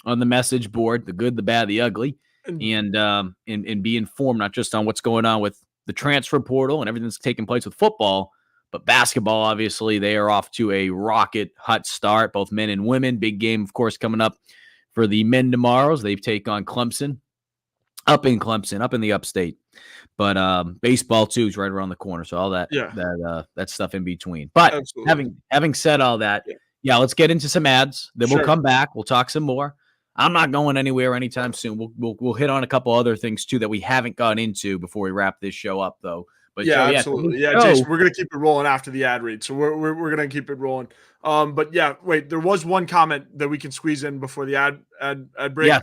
on the message board, the good, the bad, the ugly, and be informed not just on what's going on with the transfer portal and everything that's taking place with football, but basketball. Obviously, they are off to a rocket hot start, both men and women. Big game, of course, coming up for the men tomorrow. They take on Clemson, up in the upstate. But baseball too is right around the corner. So all that that stuff in between. But having said all that, let's get into some ads. Then we'll come back. We'll talk some more. I'm not going anywhere anytime soon. We'll hit on a couple other things too that we haven't gone into before we wrap this show up, though. But absolutely. Jason, we're gonna keep it rolling after the ad read, so we're gonna keep it rolling. But wait, there was one comment that we can squeeze in before the ad break. Yes.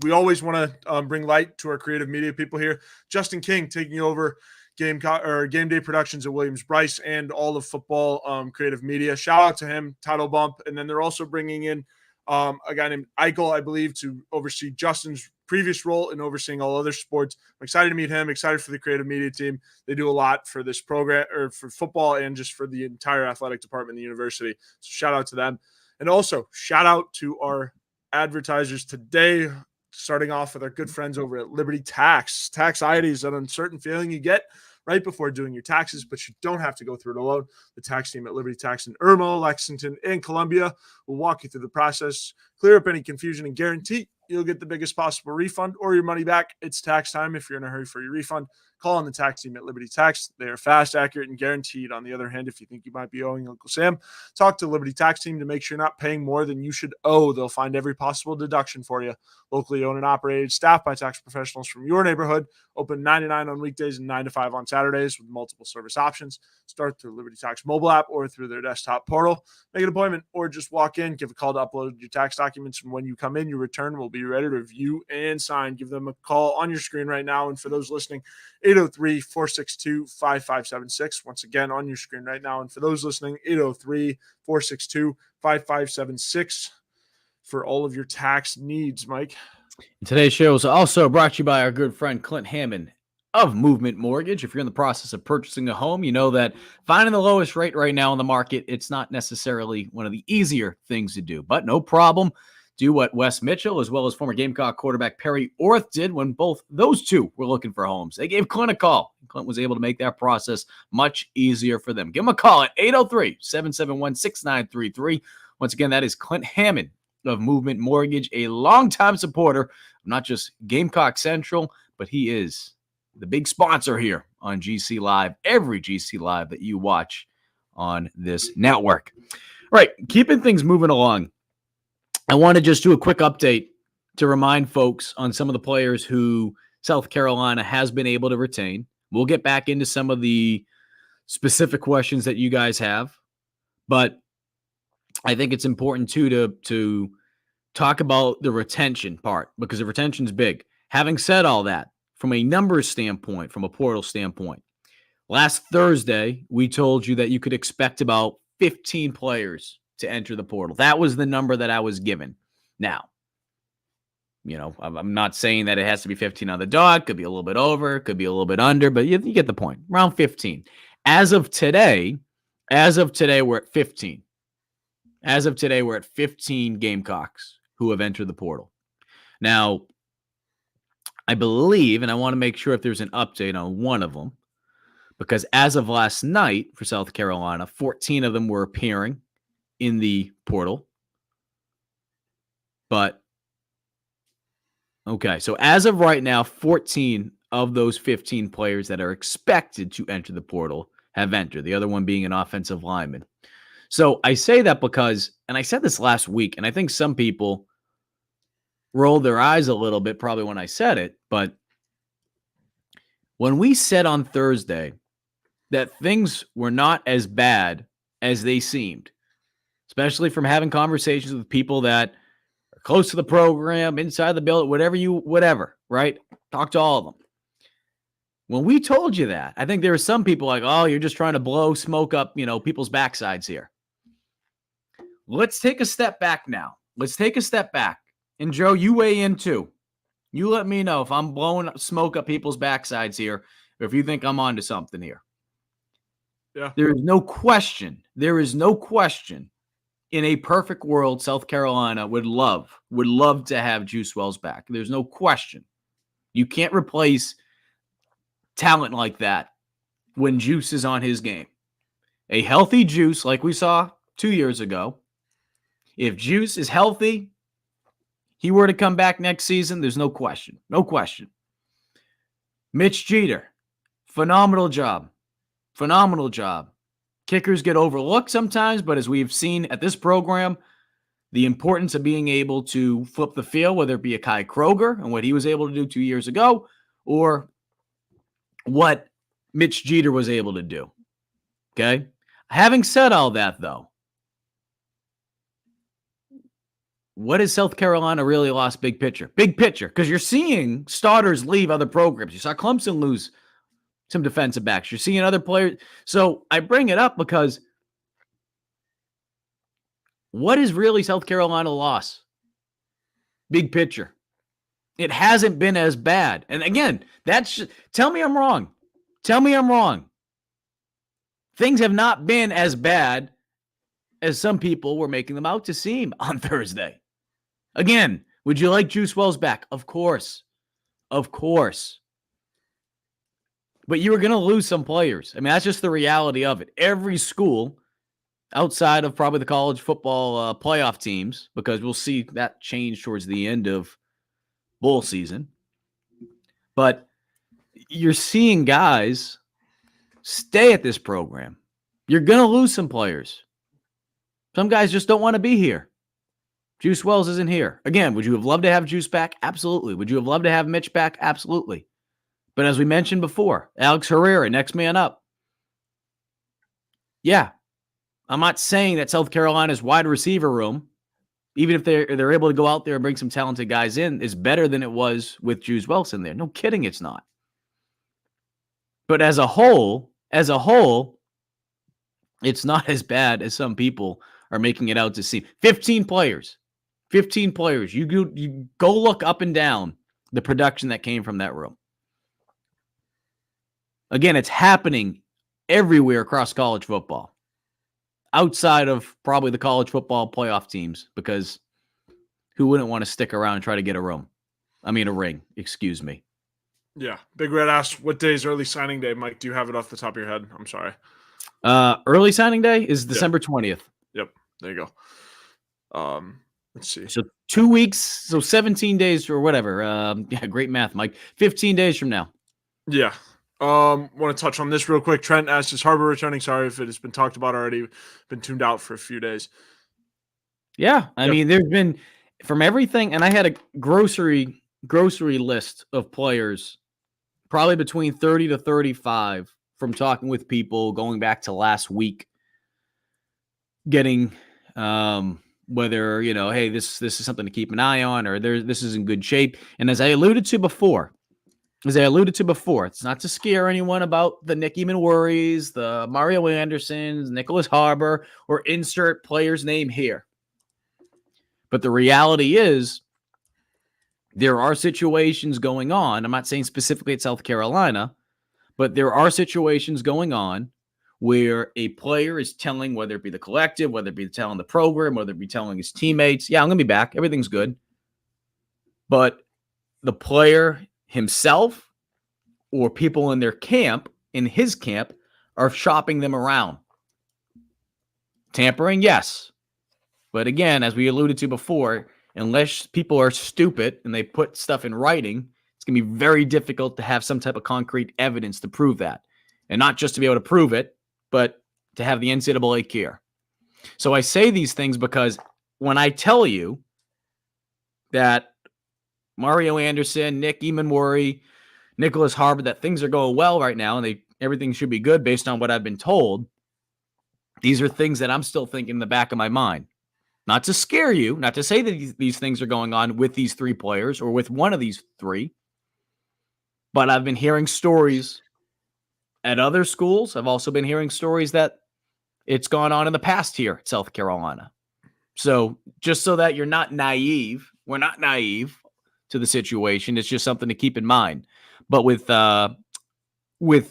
We always want to bring light to our creative media people here. Justin King taking over Game Day Productions at Williams Bryce and all of football creative media. Shout out to him, title bump. And then they're also bringing in a guy named Eichel, I believe, to oversee Justin's previous role in overseeing all other sports. I'm excited to meet him, excited for the creative media team. They do a lot for this program, or for football, and just for the entire athletic department of the university. So shout out to them. And also shout out to our advertisers today, starting off with our good friends over at Liberty Tax. Taxiety is an uncertain feeling you get right before doing your taxes, but you don't have to go through it alone. The tax team at Liberty Tax in Irmo, Lexington, and Columbia will walk you through the process, clear up any confusion, and guarantee you'll get the biggest possible refund or your money back. It's tax time. If you're in a hurry for your refund, call on the tax team at Liberty Tax. They are fast, accurate, and guaranteed. On the other hand, if you think you might be owing Uncle Sam, talk to Liberty Tax team to make sure you're not paying more than you should owe. They'll find every possible deduction for you. Locally owned and operated, staffed by tax professionals from your neighborhood. Open 9 to 9 on weekdays and 9 to 5 on Saturdays with multiple service options. Start through Liberty Tax mobile app or through their desktop portal. Make an appointment or just walk in. Give a call to upload your tax documents. And when you come in, your return will be ready to review and sign. Give them a call on your screen right now. And for those listening, 803-462-5576. Once again, on your screen right now. And for those listening, 803-462-5576 for all of your tax needs, Mike. Today's show is also brought to you by our good friend Clint Hammond of Movement Mortgage. If you're in the process of purchasing a home, you know that finding the lowest rate right now in the market, it's not necessarily one of the easier things to do, but no problem. Do what Wes Mitchell, as well as former Gamecock quarterback Perry Orth, did when both those two were looking for homes. They gave Clint a call. Clint was able to make that process much easier for them. Give him a call at 803-771-6933. Once again, that is Clint Hammond of Movement Mortgage, a longtime supporter of not just Gamecock Central, but he is the big sponsor here on GC Live, every GC Live that you watch on this network. All right, keeping things moving along, I want to just do a quick update to remind folks on some of the players who South Carolina has been able to retain. We'll get back into some of the specific questions that you guys have, but I think it's important too to talk about the retention part, because the retention is big. Having said all that, from a numbers standpoint, from a portal standpoint, last Thursday, we told you that you could expect about 15 players to enter the portal. That was the number that I was given. Now, I'm not saying that it has to be 15 on the dot. Could be a little bit over, could be a little bit under, but you get the point. Around 15. As of today, we're at 15. As of today, we're at 15 Gamecocks who have entered the portal. Now, I believe, and I want to make sure if there's an update on one of them, because as of last night for South Carolina, 14 of them were appearing in the portal. But, okay, so as of right now, 14 of those 15 players that are expected to enter the portal have entered, the other one being an offensive lineman. So I say that because, and I said this last week, and I think some people rolled their eyes a little bit probably when I said it, but when we said on Thursday that things were not as bad as they seemed, especially from having conversations with people that are close to the program, inside the building, whatever, right? Talk to all of them. When we told you that, I think there were some people like, oh, you're just trying to blow smoke up, people's backsides here. Let's take a step back now. Let's take a step back. And Joe, you weigh in too. You let me know if I'm blowing smoke up people's backsides here, or if you think I'm onto something here. Yeah. There is no question. There is no question. In a perfect world, South Carolina would love to have Juice Wells back. There's no question. You can't replace talent like that when Juice is on his game. A healthy Juice, like we saw 2 years ago, if Juice is healthy, he were to come back next season, there's no question. No question. Mitch Jeter, phenomenal job. Phenomenal job. Kickers get overlooked sometimes, but as we've seen at this program, the importance of being able to flip the field, whether it be a Kai Kroger and what he was able to do 2 years ago, or what Mitch Jeter was able to do. Okay? Having said all that, though, what has South Carolina really lost big picture? Big picture, because you're seeing starters leave other programs. You saw Clemson lose some defensive backs. You're seeing other players. So I bring it up because what is really South Carolina lost? Big picture. It hasn't been as bad. And again, tell me I'm wrong. Tell me I'm wrong. Things have not been as bad as some people were making them out to seem on Thursday. Again, would you like Juice Wells back? Of course. Of course. But you were going to lose some players. I mean, that's just the reality of it. Every school, outside of probably the college football playoff teams, because we'll see that change towards the end of bowl season. But you're seeing guys stay at this program. You're going to lose some players. Some guys just don't want to be here. Juice Wells isn't here. Again, would you have loved to have Juice back? Absolutely. Would you have loved to have Mitch back? Absolutely. But as we mentioned before, Alex Herrera, next man up. Yeah, I'm not saying that South Carolina's wide receiver room, even if they're able to go out there and bring some talented guys in, is better than it was with Juice Wells in there. No kidding, it's not. But as a whole, it's not as bad as some people are making it out to seem. 15 players. You go look up and down the production that came from that room. Again, it's happening everywhere across college football, outside of probably the college football playoff teams, because who wouldn't want to stick around and try to get a ring, excuse me. Yeah. Big Red asks, what day is early signing day? Mike, do you have it off the top of your head? I'm sorry. Early signing day is December 20th. Yep. There you go. Let's see. So 2 weeks, so 17 days or whatever. Yeah, great math, Mike. 15 days from now. Yeah. Want to touch on this real quick. Trent asks, is Harbor returning? Sorry if it has been talked about already. Been tuned out for a few days. Yeah. I mean, there's been from everything, and I had a grocery list of players, probably between 30 to 35 from talking with people going back to last week, getting whether, hey, this is something to keep an eye on, or this is in good shape. And as I alluded to before, it's not to scare anyone about the Nick Eamon worries, the Mario Andersons, Nicholas Harbor, or insert player's name here. But the reality is there are situations going on. I'm not saying specifically at South Carolina, but there are situations going on where a player is telling, whether it be the collective, whether it be telling the program, whether it be telling his teammates, yeah, I'm going to be back. Everything's good. But the player himself or people in their camp, in his camp, are shopping them around. Tampering, yes. But again, as we alluded to before, unless people are stupid and they put stuff in writing, it's going to be very difficult to have some type of concrete evidence to prove that. And not just to be able to prove it, but to have the NCAA care. So I say these things because when I tell you that Mario Anderson, Nick Eamon, Nicholas Harbor, that things are going well right now and everything should be good based on what I've been told, these are things that I'm still thinking in the back of my mind. Not to scare you, not to say that these things are going on with these three players or with one of these three, but I've been hearing stories at other schools. I've also been hearing stories that it's gone on in the past here at South Carolina. So just so that you're not naive, we're not naive to the situation. It's just something to keep in mind. But with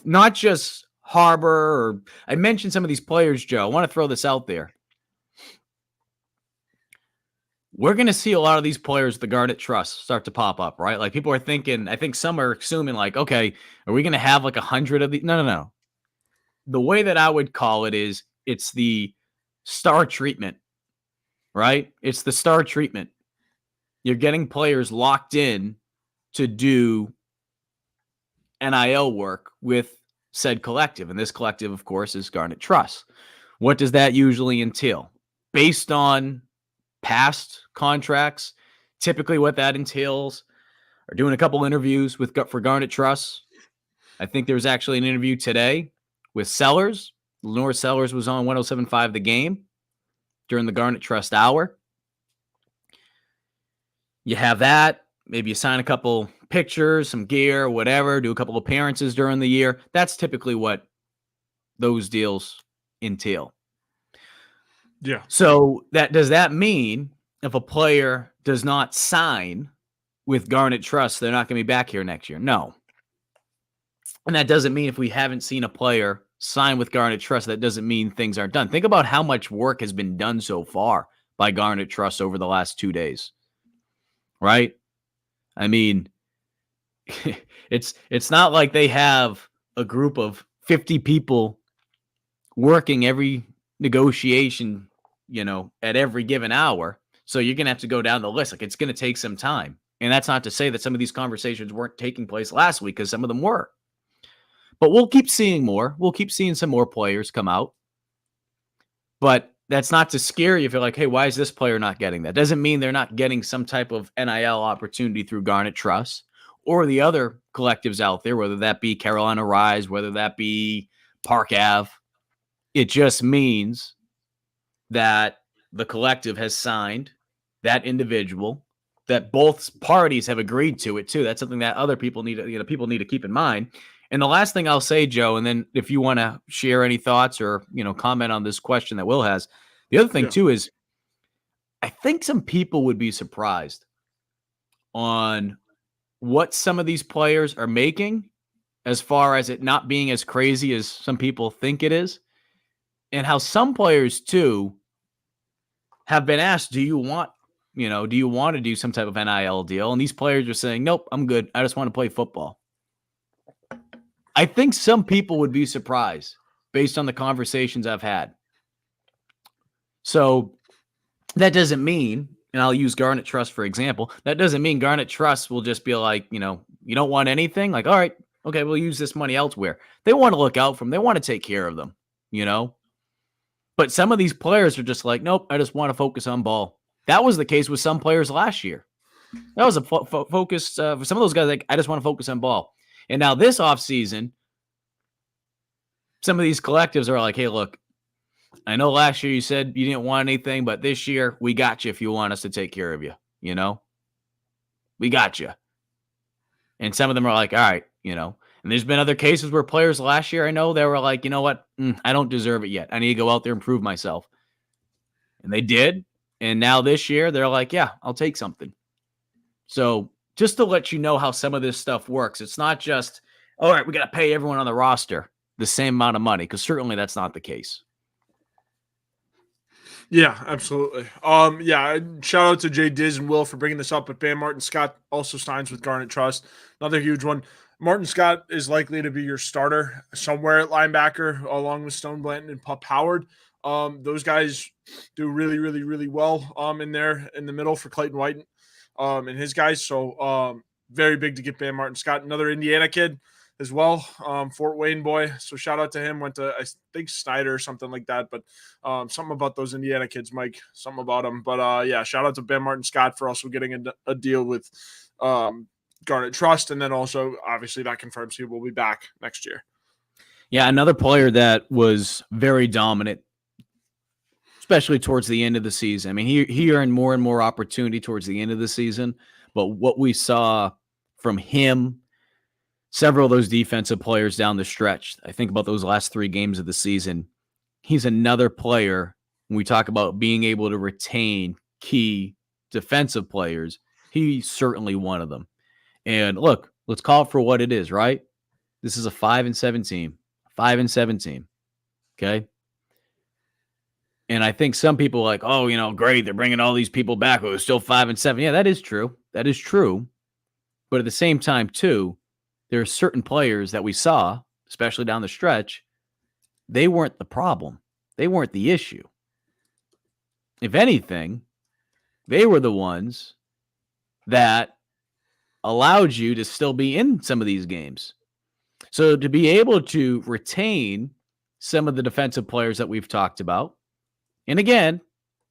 not just Harbor, or I mentioned some of these players, Joe, I want to throw this out there. We're going to see a lot of these players, the Garnet Trust, start to pop up, right? Like people are thinking, I think some are assuming like, okay, are we going to have like 100 of these? No. The way that I would call it is it's the star treatment, right? It's the star treatment. You're getting players locked in to do NIL work with said collective. And this collective, of course, is Garnet Trust. What does that usually entail? Based on past contracts, typically what that entails are doing a couple interviews for Garnet Trust. I think there was actually an interview today with Sellers. Lenore Sellers was on 107.5 The Game during the Garnet Trust Hour. You have that. Maybe you sign a couple pictures, some gear, whatever, do a couple appearances during the year. That's typically what those deals entail. Yeah. So does that mean if a player does not sign with Garnet Trust, they're not going to be back here next year? No. And that doesn't mean if we haven't seen a player sign with Garnet Trust, that doesn't mean things aren't done. Think about how much work has been done so far by Garnet Trust over the last 2 days. Right? I mean, it's not like they have a group of 50 people working every negotiation, at every given hour. So you're going to have to go down the list. Like it's going to take some time. And that's not to say that some of these conversations weren't taking place last week, because some of them were. But we'll keep seeing more. We'll keep seeing some more players come out. But that's not to scare you if you're like, hey, why is this player not getting that? Doesn't mean they're not getting some type of NIL opportunity through Garnet Trust or the other collectives out there, whether that be Carolina Rise, whether that be Park Ave. It just means that the collective has signed that individual, that both parties have agreed to it too. That's something that other people need to keep in mind. And the last thing I'll say, Joe, and then if you want to share any thoughts or, comment on this question that Will has, the other thing too is I think some people would be surprised on what some of these players are making as far as it not being as crazy as some people think it is, and how some players too have been asked, do you want to do some type of NIL deal? And these players are saying, nope, I'm good. I just want to play football. I think some people would be surprised based on the conversations I've had. So that doesn't mean, and I'll use Garnet Trust for example, that doesn't mean Garnet Trust will just be like, you don't want anything? Like, all right, okay, we'll use this money elsewhere. They want to look out for them. They want to take care of them, But some of these players are just like, nope, I just want to focus on ball. That was the case with some players last year. That was a focus for some of those guys. Like, I just want to focus on ball. And now this offseason, some of these collectives are like, hey, look, I know last year you said you didn't want anything, but this year we got you if you want us to take care of you, We got you. And some of them are like, all right, And there's been other cases where players last year, I know, they were like, you know what? I don't deserve it yet. I need to go out there and prove myself. And they did. And now this year, they're like, yeah, I'll take something. So just to let you know how some of this stuff works, it's not just, all right, we got to pay everyone on the roster the same amount of money, because certainly that's not the case. Yeah, absolutely. Shout out to Jay Diz and Will for bringing this up, but Bam Martin Scott also signs with Garnet Trust. Another huge one. Martin Scott is likely to be your starter somewhere at linebacker, along with Stone Blanton and Pup Howard. Those guys do really, really, really well in there in the middle for Clayton White and his guys. So very big to get Bam Martin Scott, another Indiana kid as well, Fort Wayne boy. So shout out to him. Went to, I think, Snyder or something like that. But something about those Indiana kids, Mike, something about them. But shout out to Ben Martin Scott for also getting a deal with Garnet Trust. And then also, obviously, that confirms he will be back next year. Yeah, another player that was very dominant, especially towards the end of the season. I mean, he earned more and more opportunity towards the end of the season. But what we saw from him, several of those defensive players down the stretch, I think about those last 3 games of the season, he's another player, when we talk about being able to retain key defensive players, he's certainly one of them. And look, let's call it for what it is, right? This is a 5-7 team. 5-7 team. Okay? And I think some people are like, oh, great, they're bringing all these people back. Oh, it's still 5-7. Yeah, that is true. That is true. But at the same time, too, there are certain players that we saw, especially down the stretch, they weren't the problem. They weren't the issue. If anything, they were the ones that allowed you to still be in some of these games. So to be able to retain some of the defensive players that we've talked about, and again,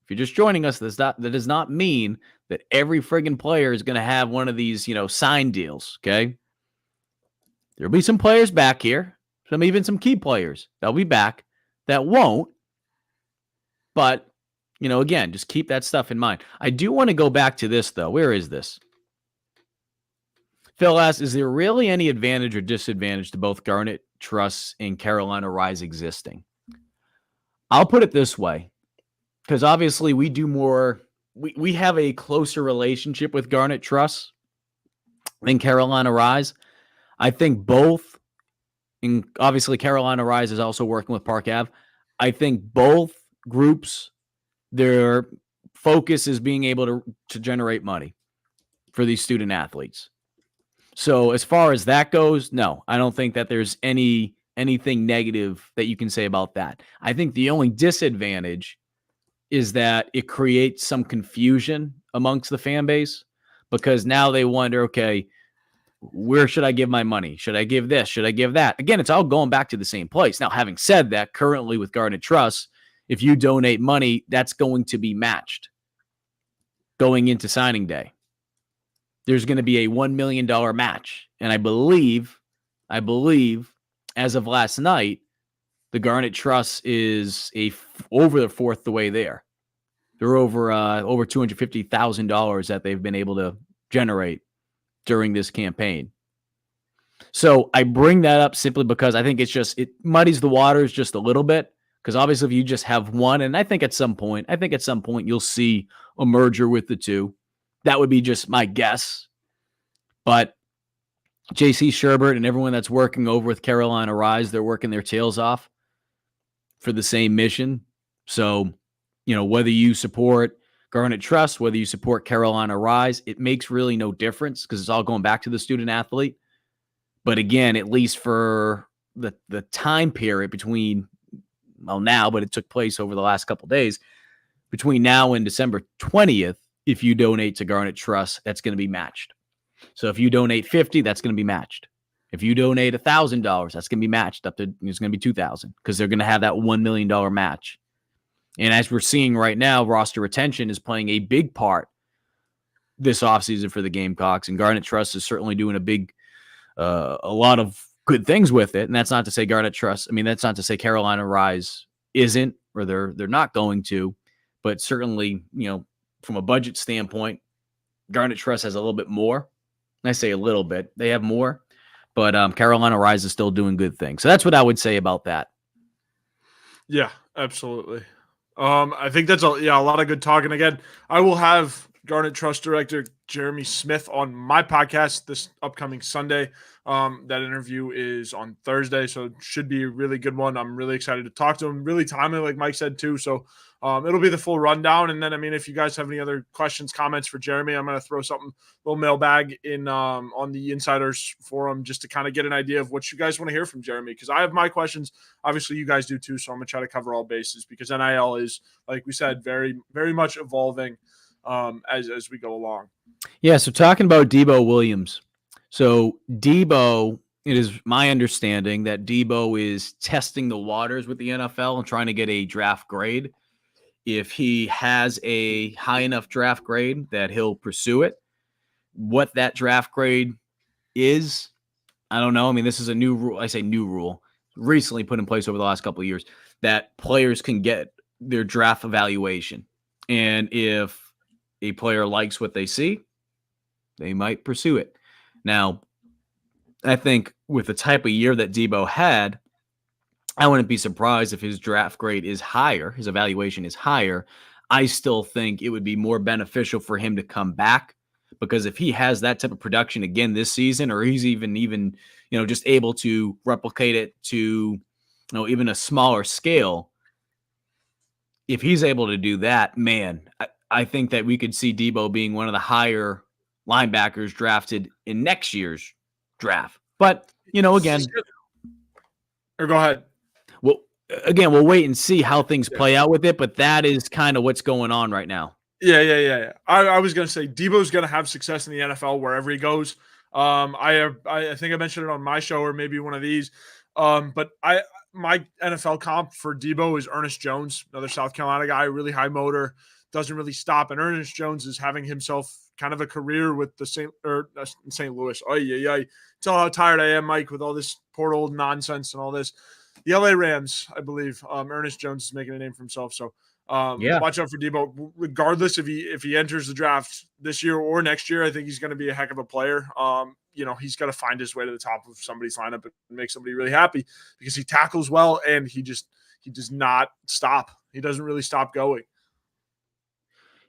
if you're just joining us, that does not mean that every friggin' player is going to have one of these, sign deals, okay? There'll be some players back here, even some key players that'll be back that won't. But, again, just keep that stuff in mind. I do want to go back to this, though. Where is this? Phil asks, is there really any advantage or disadvantage to both Garnet Trust and Carolina Rise existing? I'll put it this way, because obviously we do more, we have a closer relationship with Garnet Trust than Carolina Rise. I think both, and obviously Carolina Rise is also working with Park Ave. I think both groups, their focus is being able to generate money for these student athletes. So as far as that goes, no, I don't think that there's anything negative that you can say about that. I think the only disadvantage is that it creates some confusion amongst the fan base, because now they wonder, okay, where should I give my money? Should I give this? Should I give that? Again, it's all going back to the same place. Now, having said that, currently with Garnet Trust, if you donate money, that's going to be matched going into signing day. There's going to be a $1 million match. And I believe, as of last night, the Garnet Trust is over the fourth the way there. They're over $250,000 that they've been able to generate during this campaign. So I bring that up simply because I think it muddies the waters just a little bit, because obviously if you just have one, and I think at some point you'll see a merger with the two. That would be just my guess. But JC Sherbert and everyone that's working over with Carolina Rise, they're working their tails off for the same mission. So, whether you support Garnet Trust, whether you support Carolina Rise, it makes really no difference because it's all going back to the student athlete. But again, at least for the time period between, now, but it took place over the last couple of days, between now and December 20th, if you donate to Garnet Trust, that's going to be matched. So if you donate $50, that's going to be matched. If you donate $1,000, that's going to be matched up to, it's going to be $2,000 because they're going to have that $1 million match. And as we're seeing right now, roster retention is playing a big part this offseason for the Gamecocks, and Garnet Trust is certainly doing a lot of good things with it. And that's not to say Garnet Trust, that's not to say Carolina Rise isn't, or they're not going to, but certainly, from a budget standpoint, Garnet Trust has a little bit more. I say a little bit. They have more, but Carolina Rise is still doing good things. So that's what I would say about that. Yeah, absolutely. I think that's a lot of good talk. And again, I will have Garnet Trust Director Jeremy Smith on my podcast this upcoming Sunday. That interview is on Thursday, so it should be a really good one. I'm really excited to talk to him. Really timely, like Mike said, too. So it'll be the full rundown. And then, if you guys have any other questions, comments for Jeremy, I'm going to throw something, little mailbag in on the Insiders Forum just to kind of get an idea of what you guys want to hear from Jeremy. Because I have my questions. Obviously, you guys do too. So I'm going to try to cover all bases because NIL is, like we said, very, very much evolving as we go along. Yeah, so talking about Debo Williams. So Debo, it is my understanding that Debo is testing the waters with the NFL and trying to get a draft grade. If he has a high enough draft grade that he'll pursue it. What that draft grade is, I don't know. This is a new rule. I say new rule, recently put in place over the last couple of years, that players can get their draft evaluation. And if a player likes what they see, they might pursue it. Now, I think with the type of year that Debo had, I wouldn't be surprised if his draft grade is higher, his evaluation is higher. I still think it would be more beneficial for him to come back, because if he has that type of production again this season, or he's even just able to replicate it to even a smaller scale, if he's able to do that, man, I think that we could see Debo being one of the higher linebackers drafted in next year's draft. But, again. Or go ahead. Well, again, we'll wait and see how things play out with it, but that is kind of what's going on right now. Yeah. I was going to say Debo's going to have success in the NFL wherever he goes. I think I mentioned it on my show or maybe one of these. But my NFL comp for Debo is Ernest Jones, another South Carolina guy, really high motor, doesn't really stop. And Ernest Jones is having himself kind of a career with the St. Louis. Tell how tired I am, Mike, with all this portal nonsense and all this. The LA Rams, I believe, Ernest Jones is making a name for himself. So watch out for Debo. Regardless if he enters the draft this year or next year, I think he's going to be a heck of a player. He's got to find his way to the top of somebody's lineup and make somebody really happy because he tackles well and he does not stop. He doesn't really stop going.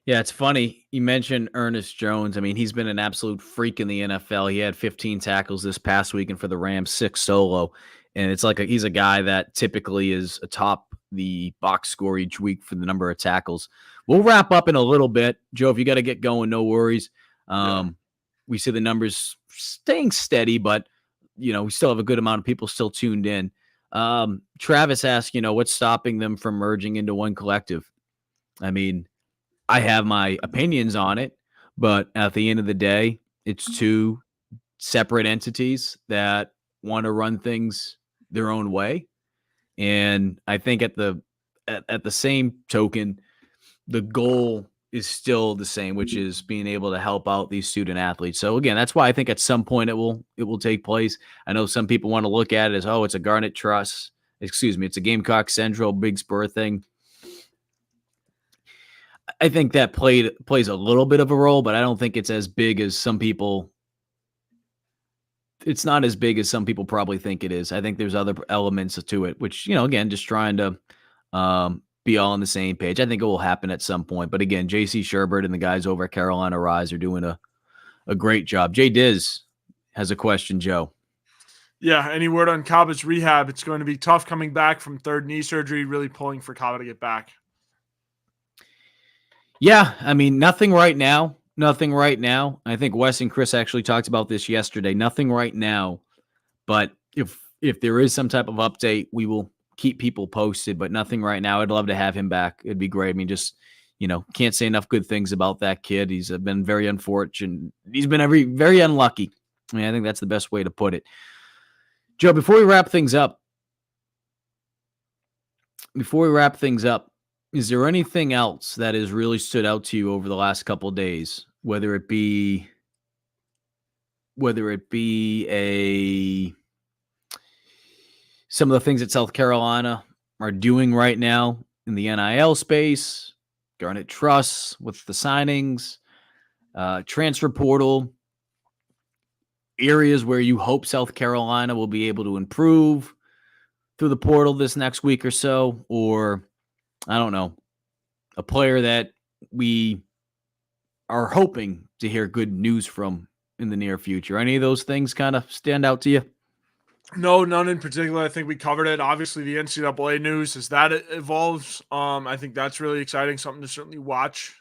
Yeah, it's funny. You mentioned Ernest Jones. He's been an absolute freak in the NFL. He had 15 tackles this past weekend for the Rams, 6 solo. And it's like he's a guy that typically is atop the box score each week for the number of tackles. We'll wrap up in a little bit. Joe, if you got to get going, no worries. We see the numbers staying steady, but, we still have a good amount of people still tuned in. Travis asked, what's stopping them from merging into one collective? I have my opinions on it, but at the end of the day, it's two separate entities that want to run things their own way. And I think at the same token, the goal is still the same, which is being able to help out these student athletes. So again, that's why I think at some point it will take place. I know some people want to look at it as, it's a Garnet Trust. It's a Gamecock Central Big Spur thing. I think that plays a little bit of a role, but I don't think it's as big as some people. It's not as big as some people probably think it is. I think there's other elements to it, which, again, just trying to be all on the same page. I think it will happen at some point. But again, JC Sherbert and the guys over at Carolina Rise are doing a great job. Jay Diz has a question, Joe. Yeah, any word on Kaba's rehab? It's going to be tough coming back from third knee surgery, really pulling for Kaba to get back. Yeah, I mean, nothing right now. Nothing right now. I think Wes and Chris actually talked about this yesterday. Nothing right now. But if there is some type of update, we will keep people posted, but nothing right now. I'd love to have him back. It'd be great. I mean, just, can't say enough good things about that kid. He's been very unfortunate. He's been very unlucky. I mean, I think that's the best way to put it. Joe, before we wrap things up, is there anything else that has really stood out to you over the last couple of days, whether it be some of the things that South Carolina are doing right now in the NIL space, Garnet Trust with the signings, transfer portal, areas where you hope South Carolina will be able to improve through the portal this next week or so, or I don't know, a player that we are hoping to hear good news from in the near future? Any of those things kind of stand out to you? No, none in particular. I think we covered it. Obviously, the NCAA news as that evolves. I think that's really exciting, something to certainly watch.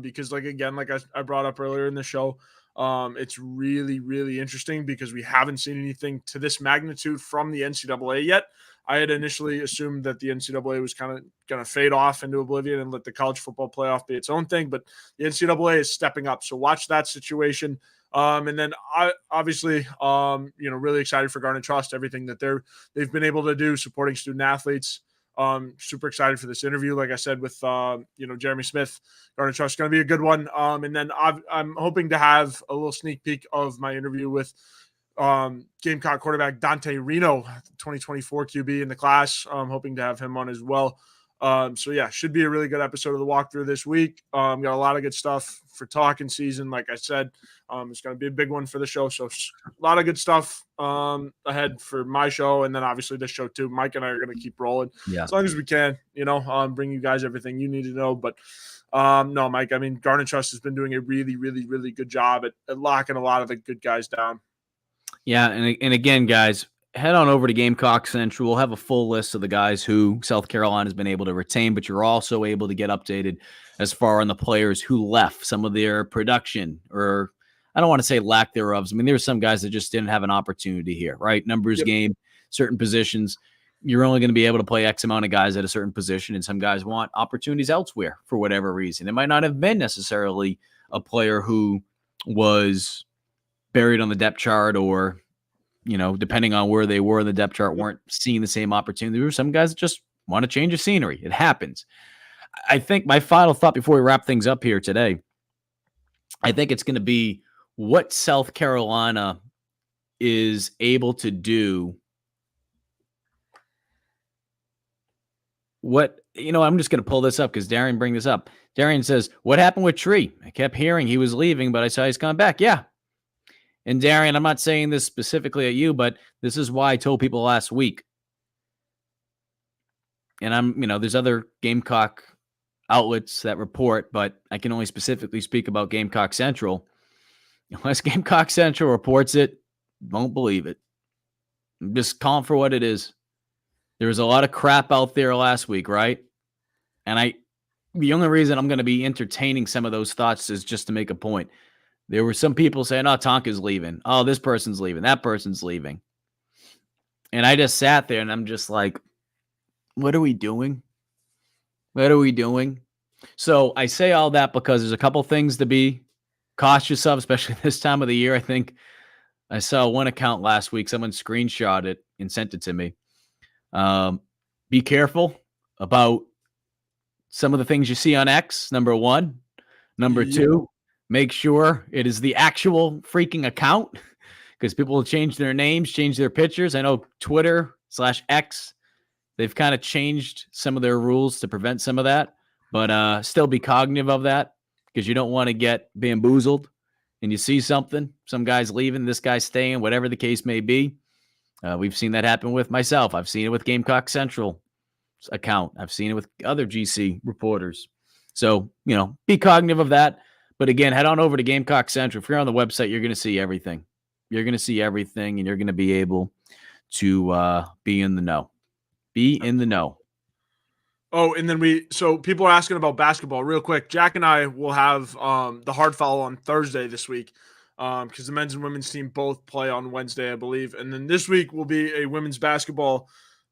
Because like I brought up earlier in the show, it's really, really interesting because we haven't seen anything to this magnitude from the NCAA yet. I had initially assumed that the NCAA was kind of going to fade off into oblivion and let the college football playoff be its own thing, but the NCAA is stepping up. So watch that situation. And then obviously, really excited for Garnet Trust, everything that they've been able to do supporting student athletes. Super excited for this interview. Like I said, with, Jeremy Smith, Garnet Trust is going to be a good one. And then I'm hoping to have a little sneak peek of my interview with Gamecock quarterback Dante Reno, 2024 QB in the class. I'm hoping to have him on as well. So yeah, should be a really good episode of the walkthrough this week. Got a lot of good stuff for talking season. Like I said, it's going to be a big one for the show. So a lot of good stuff ahead for my show. And then obviously this show too. Mike and I are going to keep rolling as long as we can, bring you guys everything you need to know. But no, Mike, I mean, Garnet Trust has been doing a really, really, really good job at locking a lot of the good guys down. Yeah. And again, guys, head on over to Gamecock Central. We'll have a full list of the guys who South Carolina has been able to retain, but you're also able to get updated as far on the players who left, some of their production, or I don't want to say lack thereof. I mean, there's some guys that just didn't have an opportunity here, right? Numbers game, certain positions. You're only going to be able to play X amount of guys at a certain position, and some guys want opportunities elsewhere for whatever reason. It might not have been necessarily a player who was buried on the depth chart or, depending on where they were in the depth chart, weren't seeing the same opportunity. There were some guys that just want to change of scenery. It happens. I think my final thought before we wrap things up here today, I think it's going to be what South Carolina is able to do. I'm just going to pull this up because Darian bring this up. Darian says, what happened with Tree? I kept hearing he was leaving, but I saw he's coming back. Yeah. And Darian, I'm not saying this specifically at you, but this is why I told people last week. And there's other Gamecock outlets that report, but I can only specifically speak about Gamecock Central. Unless Gamecock Central reports it, won't believe it. I'm just calling for what it is. There was a lot of crap out there last week, right? And the only reason I'm going to be entertaining some of those thoughts is just to make a point. There were some people saying, oh, Tonka's leaving. Oh, this person's leaving. That person's leaving. And I just sat there and I'm just like, what are we doing? What are we doing? So I say all that because there's a couple things to be cautious of, especially this time of the year. I think I saw one account last week. Someone screenshot it and sent it to me. Be careful about some of the things you see on X, number one. Number two, make sure it is the actual freaking account because people will change their names, change their pictures. I know Twitter/X, they've kind of changed some of their rules to prevent some of that, but still be cognitive of that because you don't want to get bamboozled and you see something, some guy's leaving, this guy's staying, whatever the case may be. We've seen that happen with myself. I've seen it with Gamecock Central account. I've seen it with other GC reporters. So, be cognitive of that. But again, head on over to Gamecock Central. If you're on the website, you're going to see everything. You're going to see everything, and you're going to be able to be in the know. Be in the know. Oh, and then so people are asking about basketball real quick. Jack and I will have the hard foul on Thursday this week because the men's and women's team both play on Wednesday, I believe. And then this week will be a women's basketball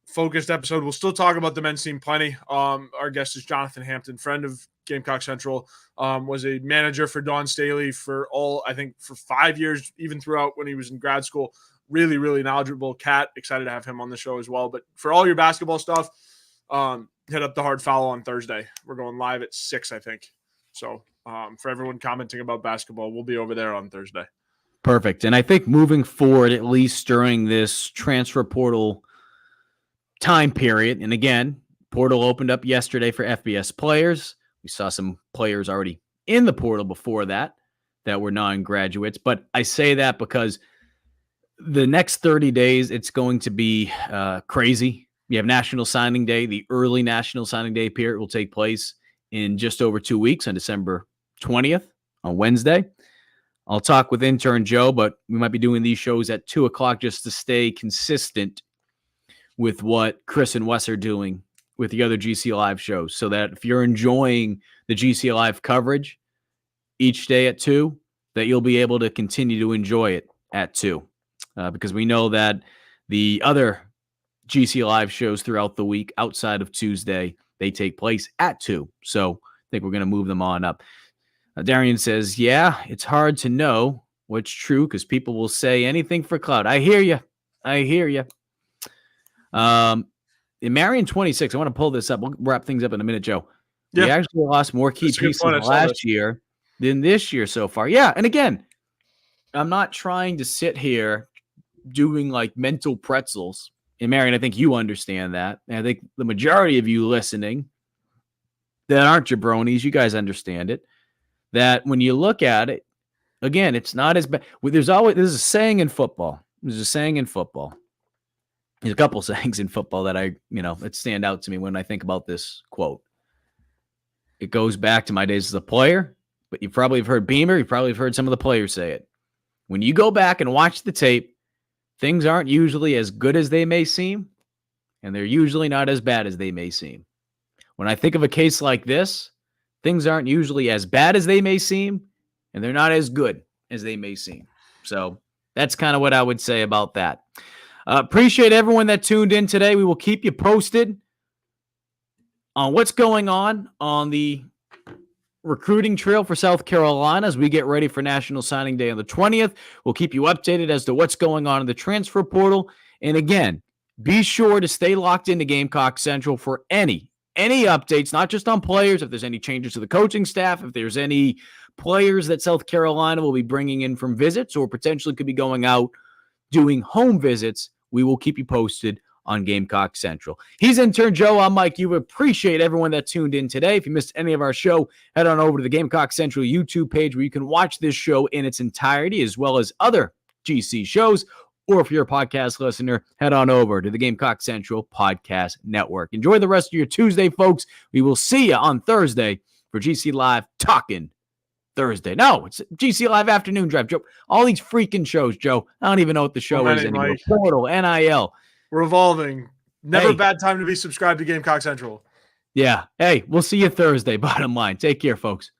focused episode. We'll still talk about the men's team plenty. Our guest is Jonathan Hampton, friend of Gamecock Central, was a manager for Dawn Staley for 5 years, even throughout when he was in grad school. Really, really knowledgeable cat. Excited to have him on the show as well. But for all your basketball stuff, hit up the hard foul on Thursday. We're going live at 6, I think. So for everyone commenting about basketball, we'll be over there on Thursday. Perfect. And I think moving forward, at least during this transfer portal time period, and again, portal opened up yesterday for FBS players. We saw some players already in the portal before that were non-graduates. But I say that because the next 30 days, it's going to be crazy. You have National Signing Day. The early National Signing Day period will take place in just over 2 weeks on December 20th on Wednesday. I'll talk with intern Joe, but we might be doing these shows at 2 o'clock just to stay consistent with what Chris and Wes are doing with the other GC Live shows, so that if you're enjoying the GC Live coverage each day at 2, that you'll be able to continue to enjoy it at 2. Because we know that the other GC Live shows throughout the week outside of Tuesday, they take place at 2. So I think we're going to move them on up. Darian says, yeah, it's hard to know what's true because people will say anything for clout. I hear you. In Marion 26, I want to pull this up. We'll wrap things up in a minute, Joe. Yeah. We actually lost more key pieces last year than this year so far. Yeah, and again, I'm not trying to sit here doing like mental pretzels. And Marion, I think you understand that. And I think the majority of you listening that aren't jabronis, you guys understand it. That when you look at it, again, it's not as bad. There's a saying in football. There's a couple sayings in football that that stand out to me when I think about this quote. It goes back to my days as a player, but you probably have heard Beamer. You probably have heard some of the players say it. When you go back and watch the tape, things aren't usually as good as they may seem, and they're usually not as bad as they may seem. When I think of a case like this, things aren't usually as bad as they may seem, and they're not as good as they may seem. So that's kind of what I would say about that. Appreciate everyone that tuned in today. We will keep you posted on what's going on the recruiting trail for South Carolina as we get ready for National Signing Day on the 20th. We'll keep you updated as to what's going on in the transfer portal. And again, be sure to stay locked into Gamecock Central for any updates, not just on players, if there's any changes to the coaching staff, if there's any players that South Carolina will be bringing in from visits or potentially could be going out doing home visits, we will keep you posted on Gamecock Central. He's intern Joe. I'm Mike. You appreciate everyone that tuned in today. If you missed any of our show, head on over to the Gamecock Central YouTube page where you can watch this show in its entirety as well as other GC shows. Or if you're a podcast listener, head on over to the Gamecock Central Podcast Network. Enjoy the rest of your Tuesday, folks. We will see you on Thursday for GC Live Talking Thursday. No, it's GC Live Afternoon Drive. Joe, all these freaking shows, Joe. I don't even know what the show is anymore. Mike. Portal, NIL. We're evolving. Never a bad time to be subscribed to Gamecock Central. Yeah. Hey, we'll see you Thursday. Bottom line. Take care, folks.